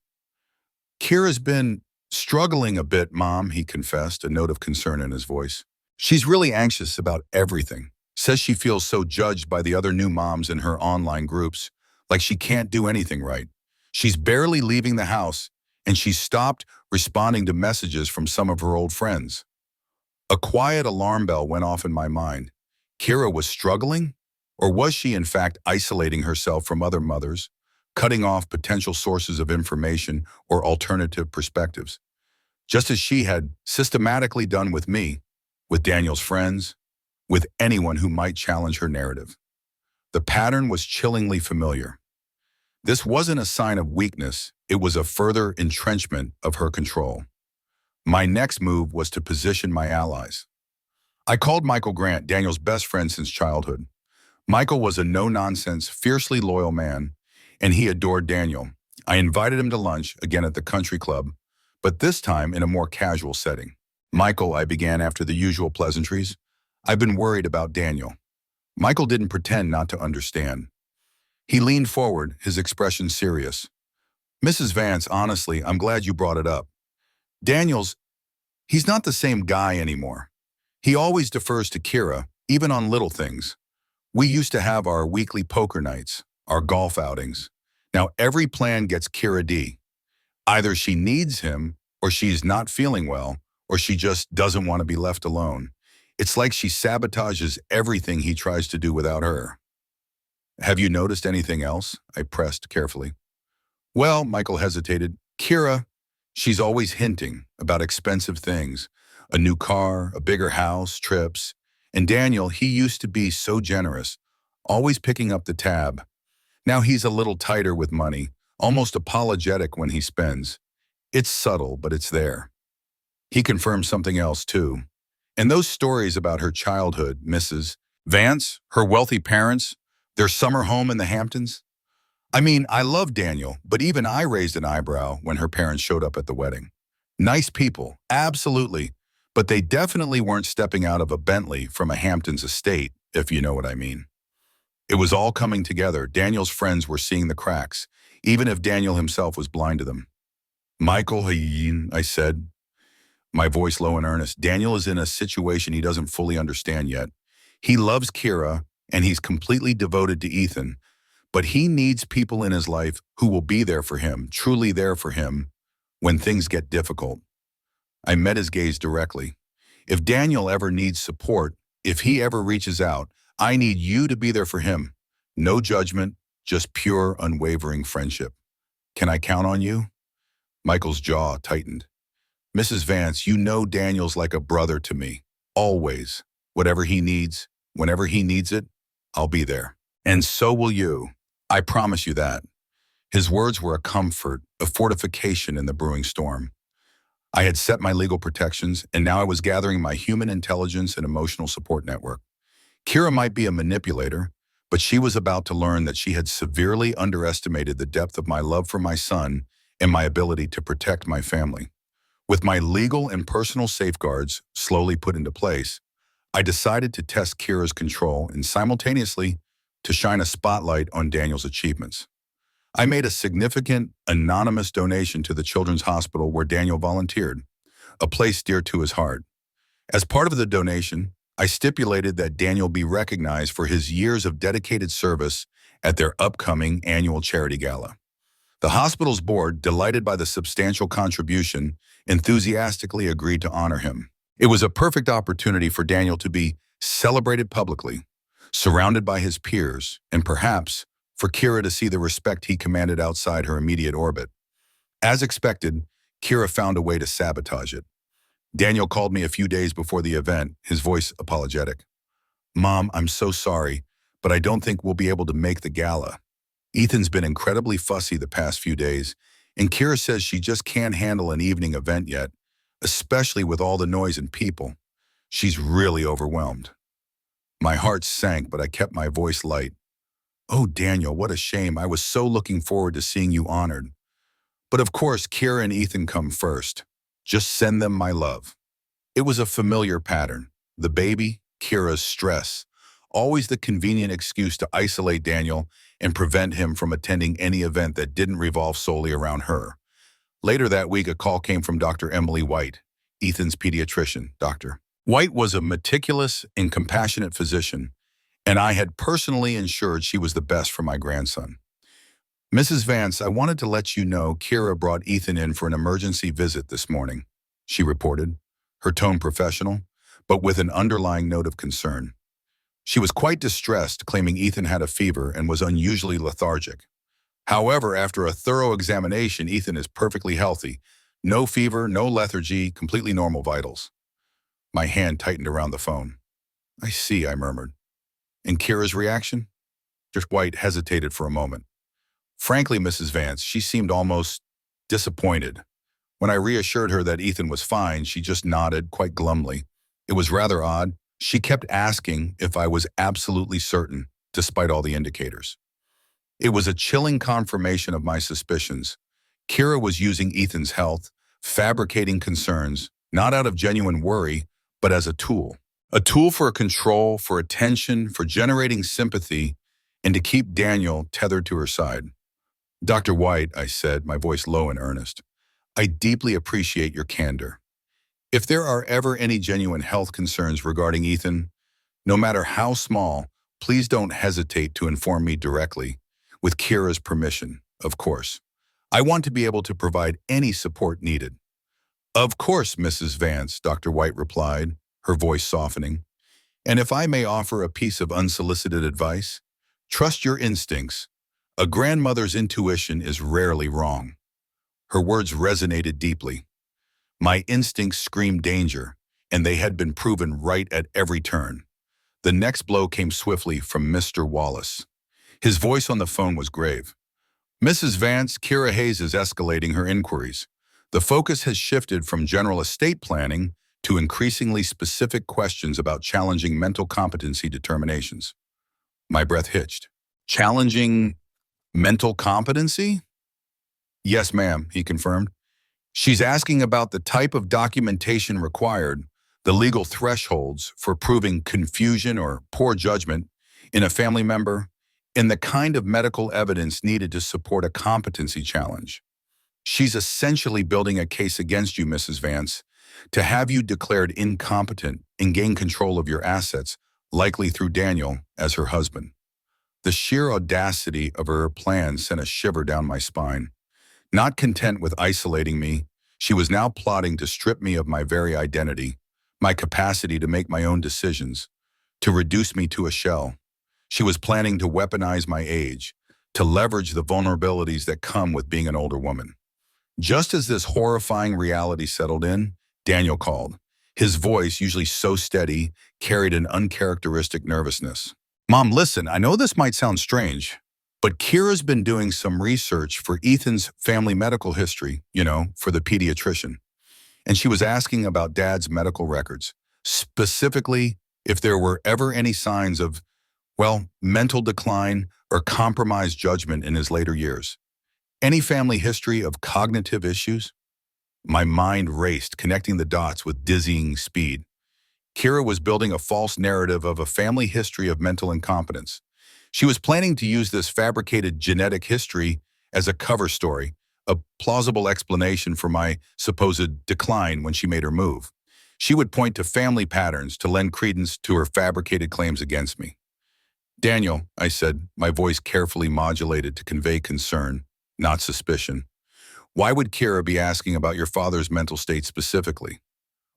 "Kira's been struggling a bit, Mom," he confessed, a note of concern in his voice. "She's really anxious about everything. Says she feels so judged by the other new moms in her online groups, like she can't do anything right. She's barely leaving the house, and she's stopped responding to messages from some of her old friends." A quiet alarm bell went off in my mind. Kira was struggling? Or was she, in fact, isolating herself from other mothers, cutting off potential sources of information or alternative perspectives, just as she had systematically done with me, with Daniel's friends, with anyone who might challenge her narrative? The pattern was chillingly familiar. This wasn't a sign of weakness, it was a further entrenchment of her control. My next move was to position my allies. I called Michael Grant, Daniel's best friend since childhood. Michael was a no-nonsense, fiercely loyal man, and he adored Daniel. I invited him to lunch, again at the country club, but this time in a more casual setting. "Michael," I began after the usual pleasantries, "I've been worried about Daniel." Michael didn't pretend not to understand. He leaned forward, his expression serious. "Mrs. Vance, honestly, I'm glad you brought it up. He's not the same guy anymore. He always defers to Kira, even on little things. We used to have our weekly poker nights, our golf outings. Now every plan gets Kira D. Either she needs him, or she's not feeling well, or she just doesn't want to be left alone. It's like she sabotages everything he tries to do without her." "Have you noticed anything else?" I pressed carefully. "Well," Michael hesitated, "Kira, she's always hinting about expensive things, a new car, a bigger house, trips. And Daniel, he used to be so generous, always picking up the tab. Now he's a little tighter with money, almost apologetic when he spends. It's subtle, but it's there." He confirmed something else too. "And those stories about her childhood, Mrs. Vance, her wealthy parents, their summer home in the Hamptons. I mean, I love Daniel, but even I raised an eyebrow when her parents showed up at the wedding. Nice people, absolutely, but they definitely weren't stepping out of a Bentley from a Hamptons estate, if you know what I mean." It was all coming together. Daniel's friends were seeing the cracks, even if Daniel himself was blind to them. "Michael," I said, my voice low and earnest, "Daniel is in a situation he doesn't fully understand yet. He loves Kira, and he's completely devoted to Ethan, but he needs people in his life who will be there for him, truly there for him, when things get difficult." I met his gaze directly. "If Daniel ever needs support, if he ever reaches out, I need you to be there for him. No judgment, just pure, unwavering friendship. Can I count on you?" Michael's jaw tightened. "Mrs. Vance, you know Daniel's like a brother to me. Always. Whatever he needs, whenever he needs it, I'll be there. And so will you. I promise you that." His words were a comfort, a fortification in the brewing storm. I had set my legal protections, and now I was gathering my human intelligence and emotional support network. Kira might be a manipulator, but she was about to learn that she had severely underestimated the depth of my love for my son and my ability to protect my family. With my legal and personal safeguards slowly put into place, I decided to test Kira's control and simultaneously to shine a spotlight on Daniel's achievements. I made a significant, anonymous donation to the children's hospital where Daniel volunteered, a place dear to his heart. As part of the donation, I stipulated that Daniel be recognized for his years of dedicated service at their upcoming annual charity gala. The hospital's board, delighted by the substantial contribution, enthusiastically agreed to honor him. It was a perfect opportunity for Daniel to be celebrated publicly, surrounded by his peers, and perhaps for Kira to see the respect he commanded outside her immediate orbit. As expected, Kira found a way to sabotage it. Daniel called me a few days before the event, his voice apologetic. "Mom, I'm so sorry, but I don't think we'll be able to make the gala. Ethan's been incredibly fussy the past few days, and Kira says she just can't handle an evening event yet, especially with all the noise and people. She's really overwhelmed." My heart sank, but I kept my voice light. "Oh, Daniel, what a shame. I was so looking forward to seeing you honored. But of course, Kira and Ethan come first. Just send them my love." It was a familiar pattern. The baby, Kira's stress, always the convenient excuse to isolate Daniel and prevent him from attending any event that didn't revolve solely around her. Later that week, a call came from Dr. Emily White, Ethan's pediatrician. Dr. White was a meticulous and compassionate physician, and I had personally ensured she was the best for my grandson. "Mrs. Vance, I wanted to let you know Kira brought Ethan in for an emergency visit this morning," she reported, her tone professional, but with an underlying note of concern. She was quite distressed, claiming Ethan had a fever and was unusually lethargic. However, after a thorough examination, Ethan is perfectly healthy. No fever, no lethargy, completely normal vitals. My hand tightened around the phone. "I see," I murmured. "And Kira's reaction?" Dr. White hesitated for a moment. "Frankly, Mrs. Vance, she seemed almost disappointed. When I reassured her that Ethan was fine, she just nodded quite glumly. It was rather odd. She kept asking if I was absolutely certain, despite all the indicators. It was a chilling confirmation of my suspicions. Kira was using Ethan's health, fabricating concerns, not out of genuine worry, but as a tool. A tool for control, for attention, for generating sympathy, and to keep Daniel tethered to her side. "Dr. White," I said, my voice low and earnest, "I deeply appreciate your candor. If there are ever any genuine health concerns regarding Ethan, no matter how small, please don't hesitate to inform me directly, with Kira's permission, of course. I want to be able to provide any support needed." "Of course, Mrs. Vance," Dr. White replied, her voice softening. "And if I may offer a piece of unsolicited advice, trust your instincts. A grandmother's intuition is rarely wrong." Her words resonated deeply. My instincts screamed danger, and they had been proven right at every turn. The next blow came swiftly from Mr. Wallace. His voice on the phone was grave. "Mrs. Vance, Kira Hayes is escalating her inquiries. The focus has shifted from general estate planning to increasingly specific questions about challenging mental competency determinations." My breath hitched. "Challenging mental competency?" "Yes, ma'am," he confirmed. "She's asking about the type of documentation required, the legal thresholds for proving confusion or poor judgment in a family member, and the kind of medical evidence needed to support a competency challenge. She's essentially building a case against you, Mrs. Vance, to have you declared incompetent and gain control of your assets, likely through Daniel as her husband." The sheer audacity of her plan sent a shiver down my spine. Not content with isolating me, she was now plotting to strip me of my very identity, my capacity to make my own decisions, to reduce me to a shell. She was planning to weaponize my age, to leverage the vulnerabilities that come with being an older woman. Just as this horrifying reality settled in, Daniel called. His voice, usually so steady, carried an uncharacteristic nervousness. "Mom, listen, I know this might sound strange, but Kira's been doing some research for Ethan's family medical history, for the pediatrician. And she was asking about Dad's medical records, specifically if there were ever any signs of, well, mental decline or compromised judgment in his later years. Any family history of cognitive issues? My mind raced, connecting the dots with dizzying speed. Kira was building a false narrative of a family history of mental incompetence. She was planning to use this fabricated genetic history as a cover story, a plausible explanation for my supposed decline when she made her move. She would point to family patterns to lend credence to her fabricated claims against me. Daniel, I said, my voice carefully modulated to convey concern, not suspicion. Why would Kira be asking about your father's mental state specifically?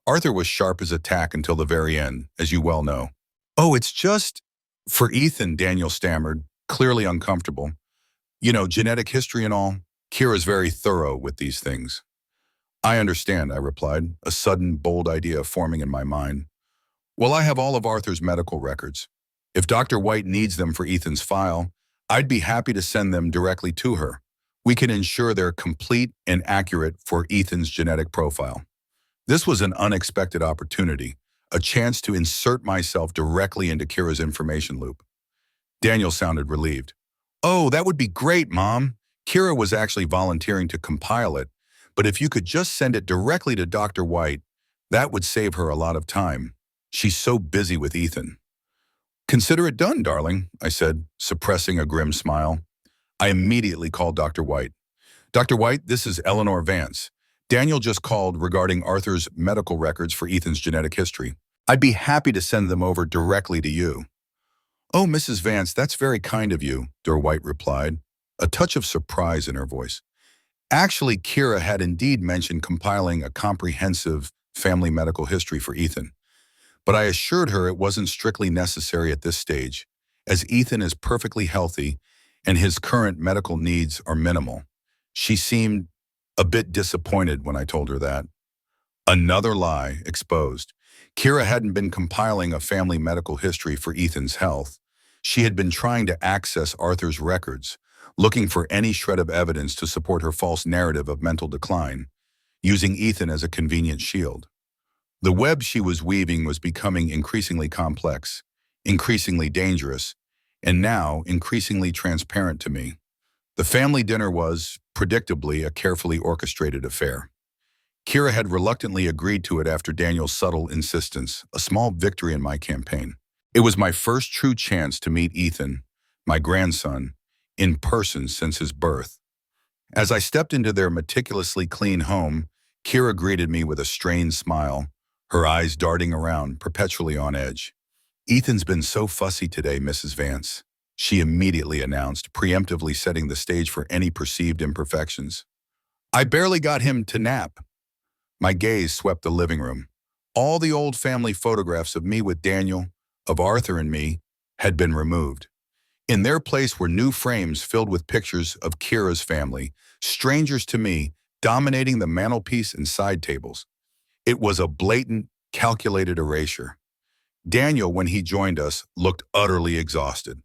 Arthur was sharp as a tack until the very end, as you well know. Oh, it's just… For Ethan, Daniel stammered, clearly uncomfortable. You know, genetic history and all. Kira's very thorough with these things. I understand, I replied, a sudden, bold idea forming in my mind. Well, I have all of Arthur's medical records. If Dr. White needs them for Ethan's file, I'd be happy to send them directly to her. We can ensure they're complete and accurate for Ethan's genetic profile. This was an unexpected opportunity, a chance to insert myself directly into Kira's information loop. Daniel sounded relieved. Oh, that would be great, Mom. Kira was actually volunteering to compile it, but if you could just send it directly to Dr. White, that would save her a lot of time. She's so busy with Ethan. Consider it done, darling, I said, suppressing a grim smile. I immediately called Dr. White. Dr. White, this is Eleanor Vance. Daniel just called regarding Arthur's medical records for Ethan's genetic history. I'd be happy to send them over directly to you. Oh, Mrs. Vance, that's very kind of you, Dr. White replied, a touch of surprise in her voice. Actually, Kira had indeed mentioned compiling a comprehensive family medical history for Ethan, but I assured her it wasn't strictly necessary at this stage, as Ethan is perfectly healthy and his current medical needs are minimal. She seemed a bit disappointed when I told her that. Another lie exposed. Kira hadn't been compiling a family medical history for Ethan's health. She had been trying to access Arthur's records, looking for any shred of evidence to support her false narrative of mental decline, using Ethan as a convenient shield. The web she was weaving was becoming increasingly complex, increasingly dangerous, and now increasingly transparent to me. The family dinner was, predictably, a carefully orchestrated affair. Kira had reluctantly agreed to it after Daniel's subtle insistence, a small victory in my campaign. It was my first true chance to meet Ethan, my grandson, in person since his birth. As I stepped into their meticulously clean home, Kira greeted me with a strained smile, her eyes darting around, perpetually on edge. Ethan's been so fussy today, Mrs. Vance, she immediately announced, preemptively setting the stage for any perceived imperfections. I barely got him to nap. My gaze swept the living room. All the old family photographs of me with Daniel, of Arthur and me, had been removed. In their place were new frames filled with pictures of Kira's family, strangers to me, dominating the mantelpiece and side tables. It was a blatant, calculated erasure. Daniel, when he joined us, looked utterly exhausted.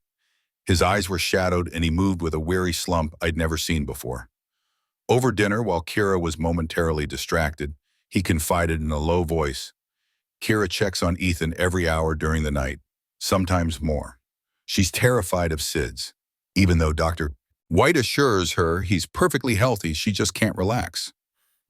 His eyes were shadowed and he moved with a weary slump I'd never seen before. Over dinner, while Kira was momentarily distracted, he confided in a low voice, Kira checks on Ethan every hour during the night, sometimes more. She's terrified of SIDS, even though Dr. White assures her he's perfectly healthy, she just can't relax.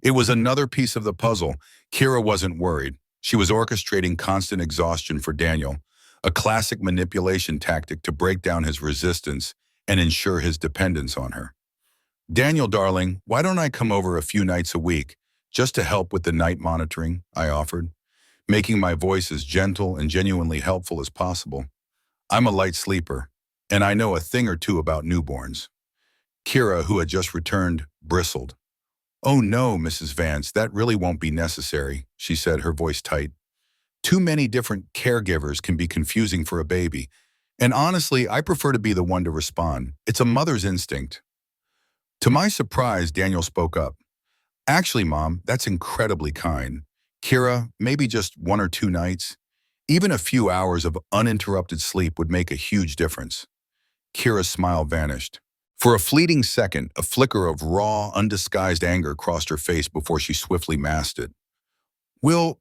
It was another piece of the puzzle. Kira wasn't worried. She was orchestrating constant exhaustion for Daniel, a classic manipulation tactic to break down his resistance and ensure his dependence on her. Daniel, darling, why don't I come over a few nights a week, just to help with the night monitoring, I offered, making my voice as gentle and genuinely helpful as possible. I'm a light sleeper, and I know a thing or two about newborns. Kira, who had just returned, bristled. Oh no, Mrs. Vance, that really won't be necessary, she said, her voice tight. Too many different caregivers can be confusing for a baby, and honestly, I prefer to be the one to respond. It's a mother's instinct. To my surprise, Daniel spoke up. Actually, Mom, that's incredibly kind. Kira, maybe just 1 or 2 nights. Even a few hours of uninterrupted sleep would make a huge difference. Kira's smile vanished. For a fleeting second, a flicker of raw, undisguised anger crossed her face before she swiftly masked it. Will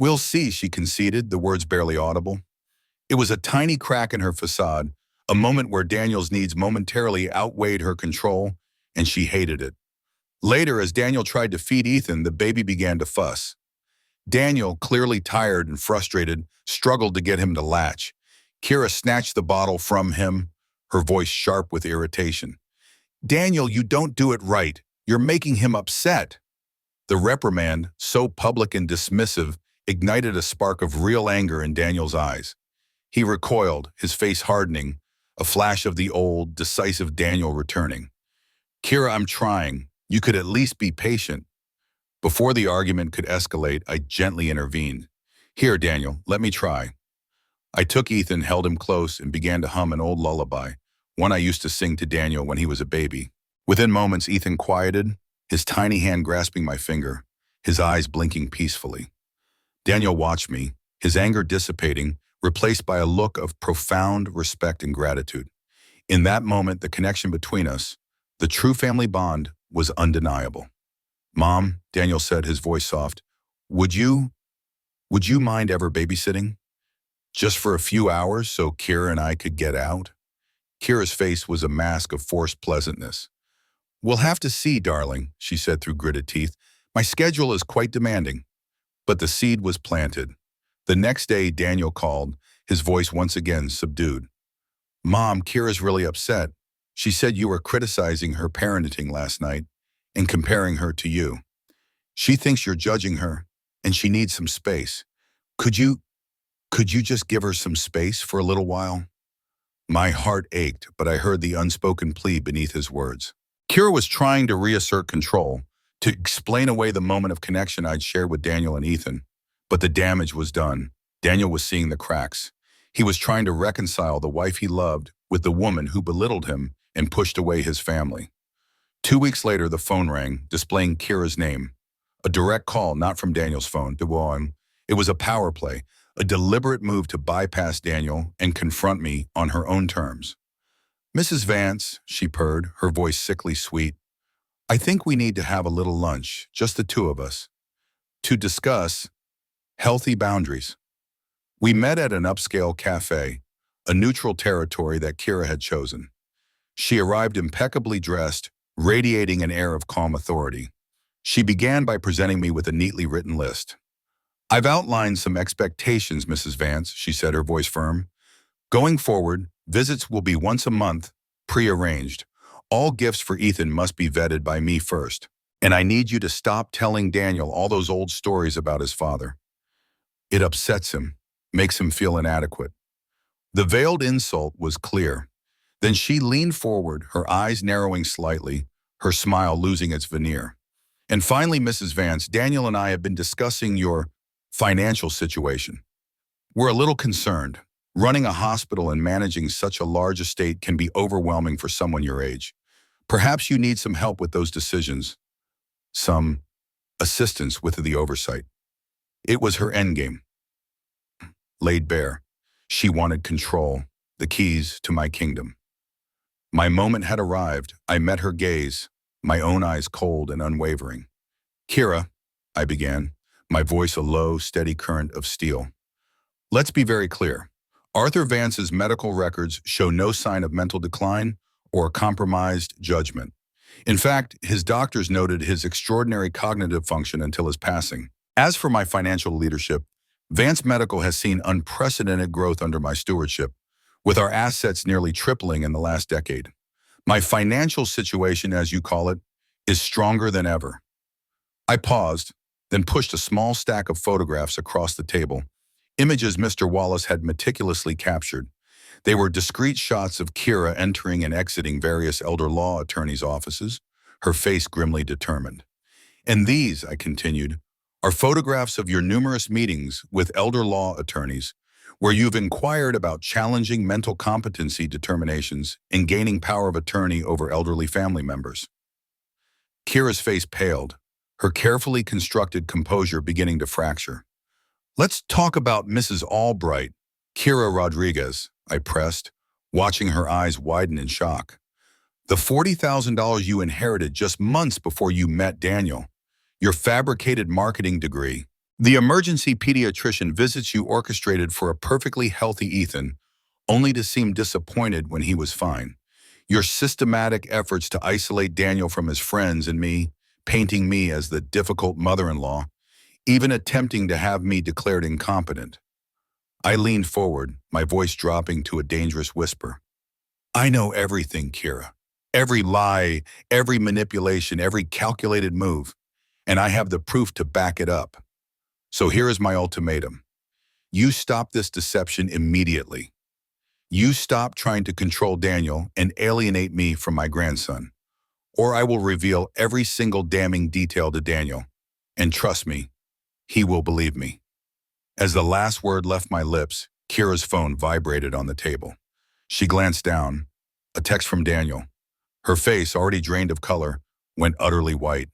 We'll see, she conceded, the words barely audible. It was a tiny crack in her facade, a moment where Daniel's needs momentarily outweighed her control, and she hated it. Later, as Daniel tried to feed Ethan, the baby began to fuss. Daniel, clearly tired and frustrated, struggled to get him to latch. Kira snatched the bottle from him, her voice sharp with irritation. Daniel, you don't do it right. You're making him upset. The reprimand, so public and dismissive, ignited a spark of real anger in Daniel's eyes. He recoiled, his face hardening, a flash of the old, decisive Daniel returning. Kira, I'm trying. You could at least be patient. Before the argument could escalate, I gently intervened. Here, Daniel, let me try. I took Ethan, held him close, and began to hum an old lullaby, one I used to sing to Daniel when he was a baby. Within moments, Ethan quieted, his tiny hand grasping my finger, his eyes blinking peacefully. Daniel watched me, his anger dissipating, replaced by a look of profound respect and gratitude. In that moment, the connection between us, the true family bond, was undeniable. Mom, Daniel said, his voice soft, would you mind ever babysitting? Just for a few hours so Kira and I could get out? Kira's face was a mask of forced pleasantness. We'll have to see, darling, she said through gritted teeth. My schedule is quite demanding. But the seed was planted. The next day, Daniel called, his voice once again subdued. Mom, Kira's really upset. She said you were criticizing her parenting last night and comparing her to you. She thinks you're judging her, and she needs some space. Could you just give her some space for a little while? My heart ached, but I heard the unspoken plea beneath his words. Kira was trying to reassert control, to explain away the moment of connection I'd shared with Daniel and Ethan. But the damage was done. Daniel was seeing the cracks. He was trying to reconcile the wife he loved with the woman who belittled him and pushed away his family. 2 weeks later, the phone rang, displaying Kira's name. A direct call, not from Daniel's phone. It was a power play, a deliberate move to bypass Daniel and confront me on her own terms. Mrs. Vance, she purred, her voice sickly sweet, I think we need to have a little lunch, just the two of us, to discuss healthy boundaries. We met at an upscale cafe, a neutral territory that Kira had chosen. She arrived impeccably dressed, radiating an air of calm authority. She began by presenting me with a neatly written list. I've outlined some expectations, Mrs. Vance, she said, her voice firm. Going forward, visits will be once a month, pre-arranged. All gifts for Ethan must be vetted by me first. And I need you to stop telling Daniel all those old stories about his father. It upsets him, makes him feel inadequate. The veiled insult was clear. Then she leaned forward, her eyes narrowing slightly, her smile losing its veneer. And finally, Mrs. Vance, Daniel and I have been discussing your financial situation. We're a little concerned. Running a hospital and managing such a large estate can be overwhelming for someone your age. Perhaps you need some help with those decisions. Some assistance with the oversight. It was her endgame. Laid bare. She wanted control, the keys to my kingdom. My moment had arrived. I met her gaze, my own eyes cold and unwavering. Kira, I began, my voice a low, steady current of steel. Let's be very clear. Arthur Vance's medical records show no sign of mental decline or compromised judgment. In fact, his doctors noted his extraordinary cognitive function until his passing. As for my financial leadership, Vance Medical has seen unprecedented growth under my stewardship, with our assets nearly tripling in the last decade. My financial situation, as you call it, is stronger than ever. I paused, then pushed a small stack of photographs across the table, images Mr. Wallace had meticulously captured. They were discreet shots of Kira entering and exiting various elder law attorneys' offices, her face grimly determined. And these, I continued, are photographs of your numerous meetings with elder law attorneys, where you've inquired about challenging mental competency determinations and gaining power of attorney over elderly family members. Kira's face paled, her carefully constructed composure beginning to fracture. Let's talk about Mrs. Albright, Kira Rodriguez, I pressed, watching her eyes widen in shock. The $40,000 you inherited just months before you met Daniel, your fabricated marketing degree, The emergency pediatrician visits you orchestrated for a perfectly healthy Ethan, only to seem disappointed when he was fine. Your systematic efforts to isolate Daniel from his friends and me, painting me as the difficult mother-in-law, even attempting to have me declared incompetent. I leaned forward, my voice dropping to a dangerous whisper. I know everything, Kira. Every lie, every manipulation, every calculated move, and I have the proof to back it up. So here is my ultimatum. You stop this deception immediately. You stop trying to control Daniel and alienate me from my grandson, or I will reveal every single damning detail to Daniel. And trust me, he will believe me. As the last word left my lips, Kira's phone vibrated on the table. She glanced down. A text from Daniel. Her face, already drained of color, went utterly white.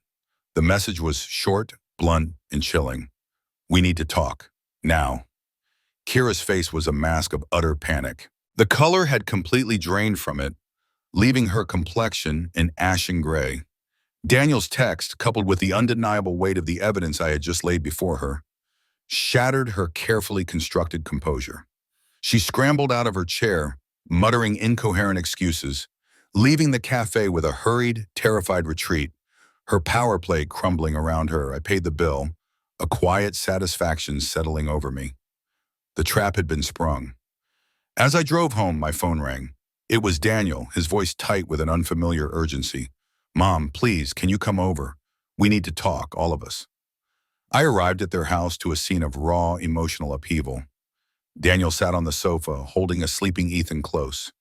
The message was short, blunt, and chilling. We need to talk. Now. Kira's face was a mask of utter panic. The color had completely drained from it, leaving her complexion an ashen gray. Daniel's text, coupled with the undeniable weight of the evidence I had just laid before her, shattered her carefully constructed composure. She scrambled out of her chair, muttering incoherent excuses, leaving the cafe with a hurried, terrified retreat, her power play crumbling around her. I paid the bill, a quiet satisfaction settling over me. The trap had been sprung. As I drove home, my phone rang. It was Daniel, his voice tight with an unfamiliar urgency. Mom, please, can you come over? We need to talk, all of us. I arrived at their house to a scene of raw, emotional upheaval. Daniel sat on the sofa, holding a sleeping Ethan close,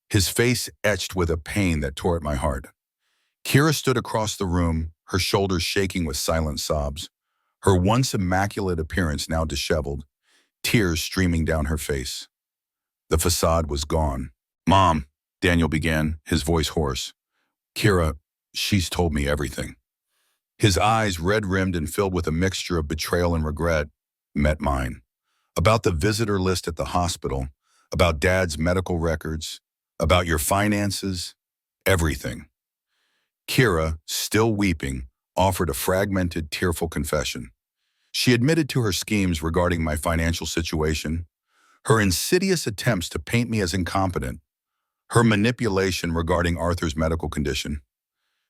his face etched with a pain that tore at my heart. Kira stood across the room, her shoulders shaking with silent sobs, her once immaculate appearance now disheveled, tears streaming down her face. The facade was gone. Mom, Daniel began, his voice hoarse. Kira, she's told me everything. His eyes, red-rimmed and filled with a mixture of betrayal and regret, met mine. About the visitor list at the hospital, about Dad's medical records, about your finances, everything. Kira, still weeping, offered a fragmented, tearful confession. She admitted to her schemes regarding my financial situation, her insidious attempts to paint me as incompetent, her manipulation regarding Arthur's medical condition.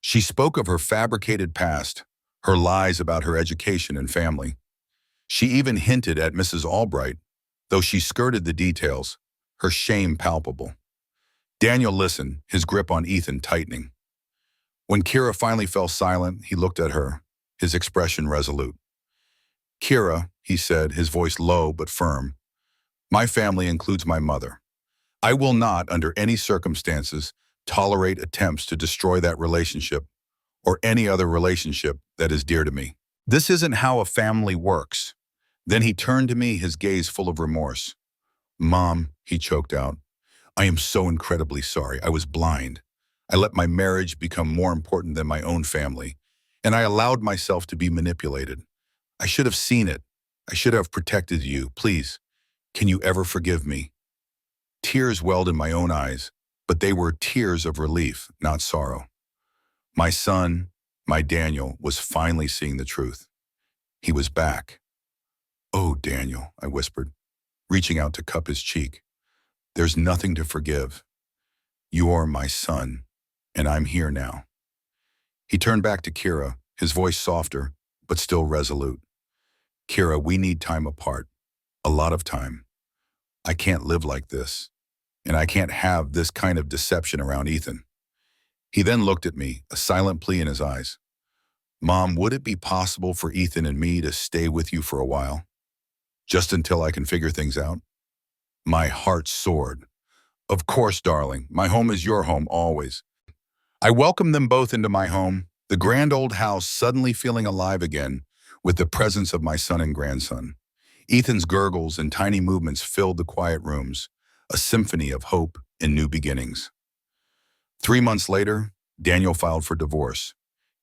She spoke of her fabricated past, her lies about her education and family. She even hinted at Mrs. Albright, though she skirted the details, her shame palpable. Daniel listened, his grip on Ethan tightening. When Kira finally fell silent, he looked at her, his expression resolute. Kira, he said, his voice low but firm, my family includes my mother. I will not, under any circumstances, tolerate attempts to destroy that relationship or any other relationship that is dear to me. This isn't how a family works. Then he turned to me, his gaze full of remorse. Mom, he choked out, I am so incredibly sorry. I was blind. I let my marriage become more important than my own family, and I allowed myself to be manipulated. I should have seen it. I should have protected you. Please, can you ever forgive me? Tears welled in my own eyes, but they were tears of relief, not sorrow. My son, my Daniel, was finally seeing the truth. He was back. Oh, Daniel, I whispered, reaching out to cup his cheek. There's nothing to forgive. You are my son, and I'm here now. He turned back to Kira, his voice softer, but still resolute. Kira, we need time apart. A lot of time. I can't live like this, and I can't have this kind of deception around Ethan. He then looked at me, a silent plea in his eyes. Mom, would it be possible for Ethan and me to stay with you for a while? Just until I can figure things out? My heart soared. Of course, darling. My home is your home, always. I welcomed them both into my home, the grand old house suddenly feeling alive again with the presence of my son and grandson. Ethan's gurgles and tiny movements filled the quiet rooms, a symphony of hope and new beginnings. 3 months later, Daniel filed for divorce.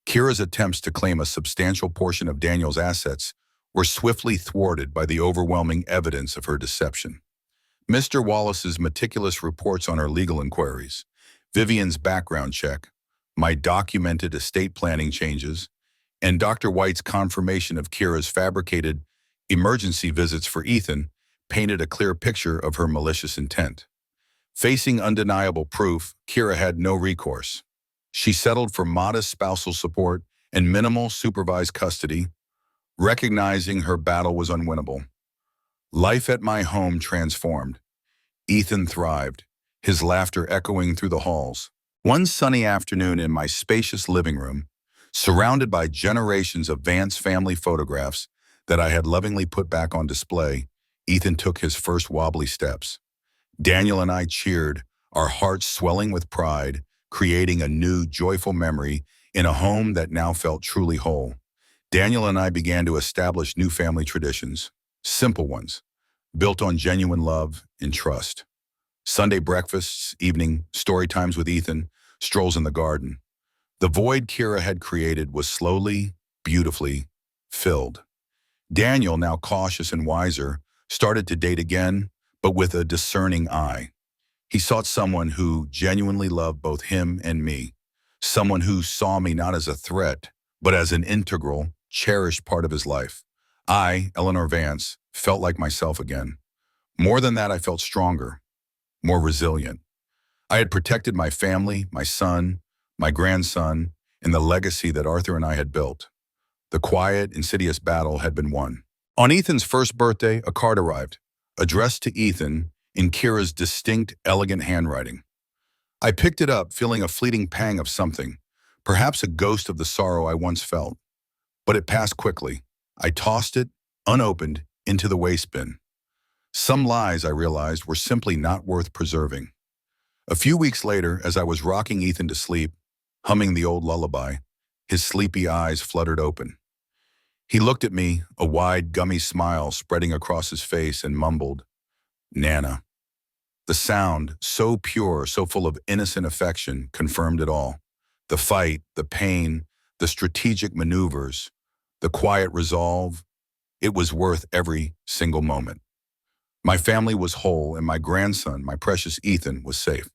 Kira's attempts to claim a substantial portion of Daniel's assets were swiftly thwarted by the overwhelming evidence of her deception. Mr. Wallace's meticulous reports on her legal inquiries, Vivian's background check, my documented estate planning changes, and Dr. White's confirmation of Kira's fabricated Emergency visits for Ethan painted a clear picture of her malicious intent. Facing undeniable proof, Kira had no recourse. She settled for modest spousal support and minimal supervised custody, recognizing her battle was unwinnable. Life at my home transformed. Ethan thrived, his laughter echoing through the halls. One sunny afternoon in my spacious living room, surrounded by generations of Vance family photographs that I had lovingly put back on display, Ethan took his first wobbly steps. Daniel and I cheered, our hearts swelling with pride, creating a new, joyful memory in a home that now felt truly whole. Daniel and I began to establish new family traditions, simple ones, built on genuine love and trust. Sunday breakfasts, evening story times with Ethan, strolls in the garden. The void Kira had created was slowly, beautifully filled. Daniel, now cautious and wiser, started to date again, but with a discerning eye. He sought someone who genuinely loved both him and me, someone who saw me not as a threat, but as an integral, cherished part of his life. I, Eleanor Vance, felt like myself again. More than that, I felt stronger, more resilient. I had protected my family, my son, my grandson, and the legacy that Arthur and I had built. The quiet, insidious battle had been won. On Ethan's first birthday, a card arrived, addressed to Ethan in Kira's distinct, elegant handwriting. I picked it up, feeling a fleeting pang of something, perhaps a ghost of the sorrow I once felt. But it passed quickly. I tossed it, unopened, into the waste bin. Some lies, I realized, were simply not worth preserving. A few weeks later, as I was rocking Ethan to sleep, humming the old lullaby, his sleepy eyes fluttered open. He looked at me, a wide, gummy smile spreading across his face, and mumbled, "Nana." The sound, so pure, so full of innocent affection, confirmed it all. The fight, the pain, the strategic maneuvers, the quiet resolve, it was worth every single moment. My family was whole, and my grandson, my precious Ethan, was safe.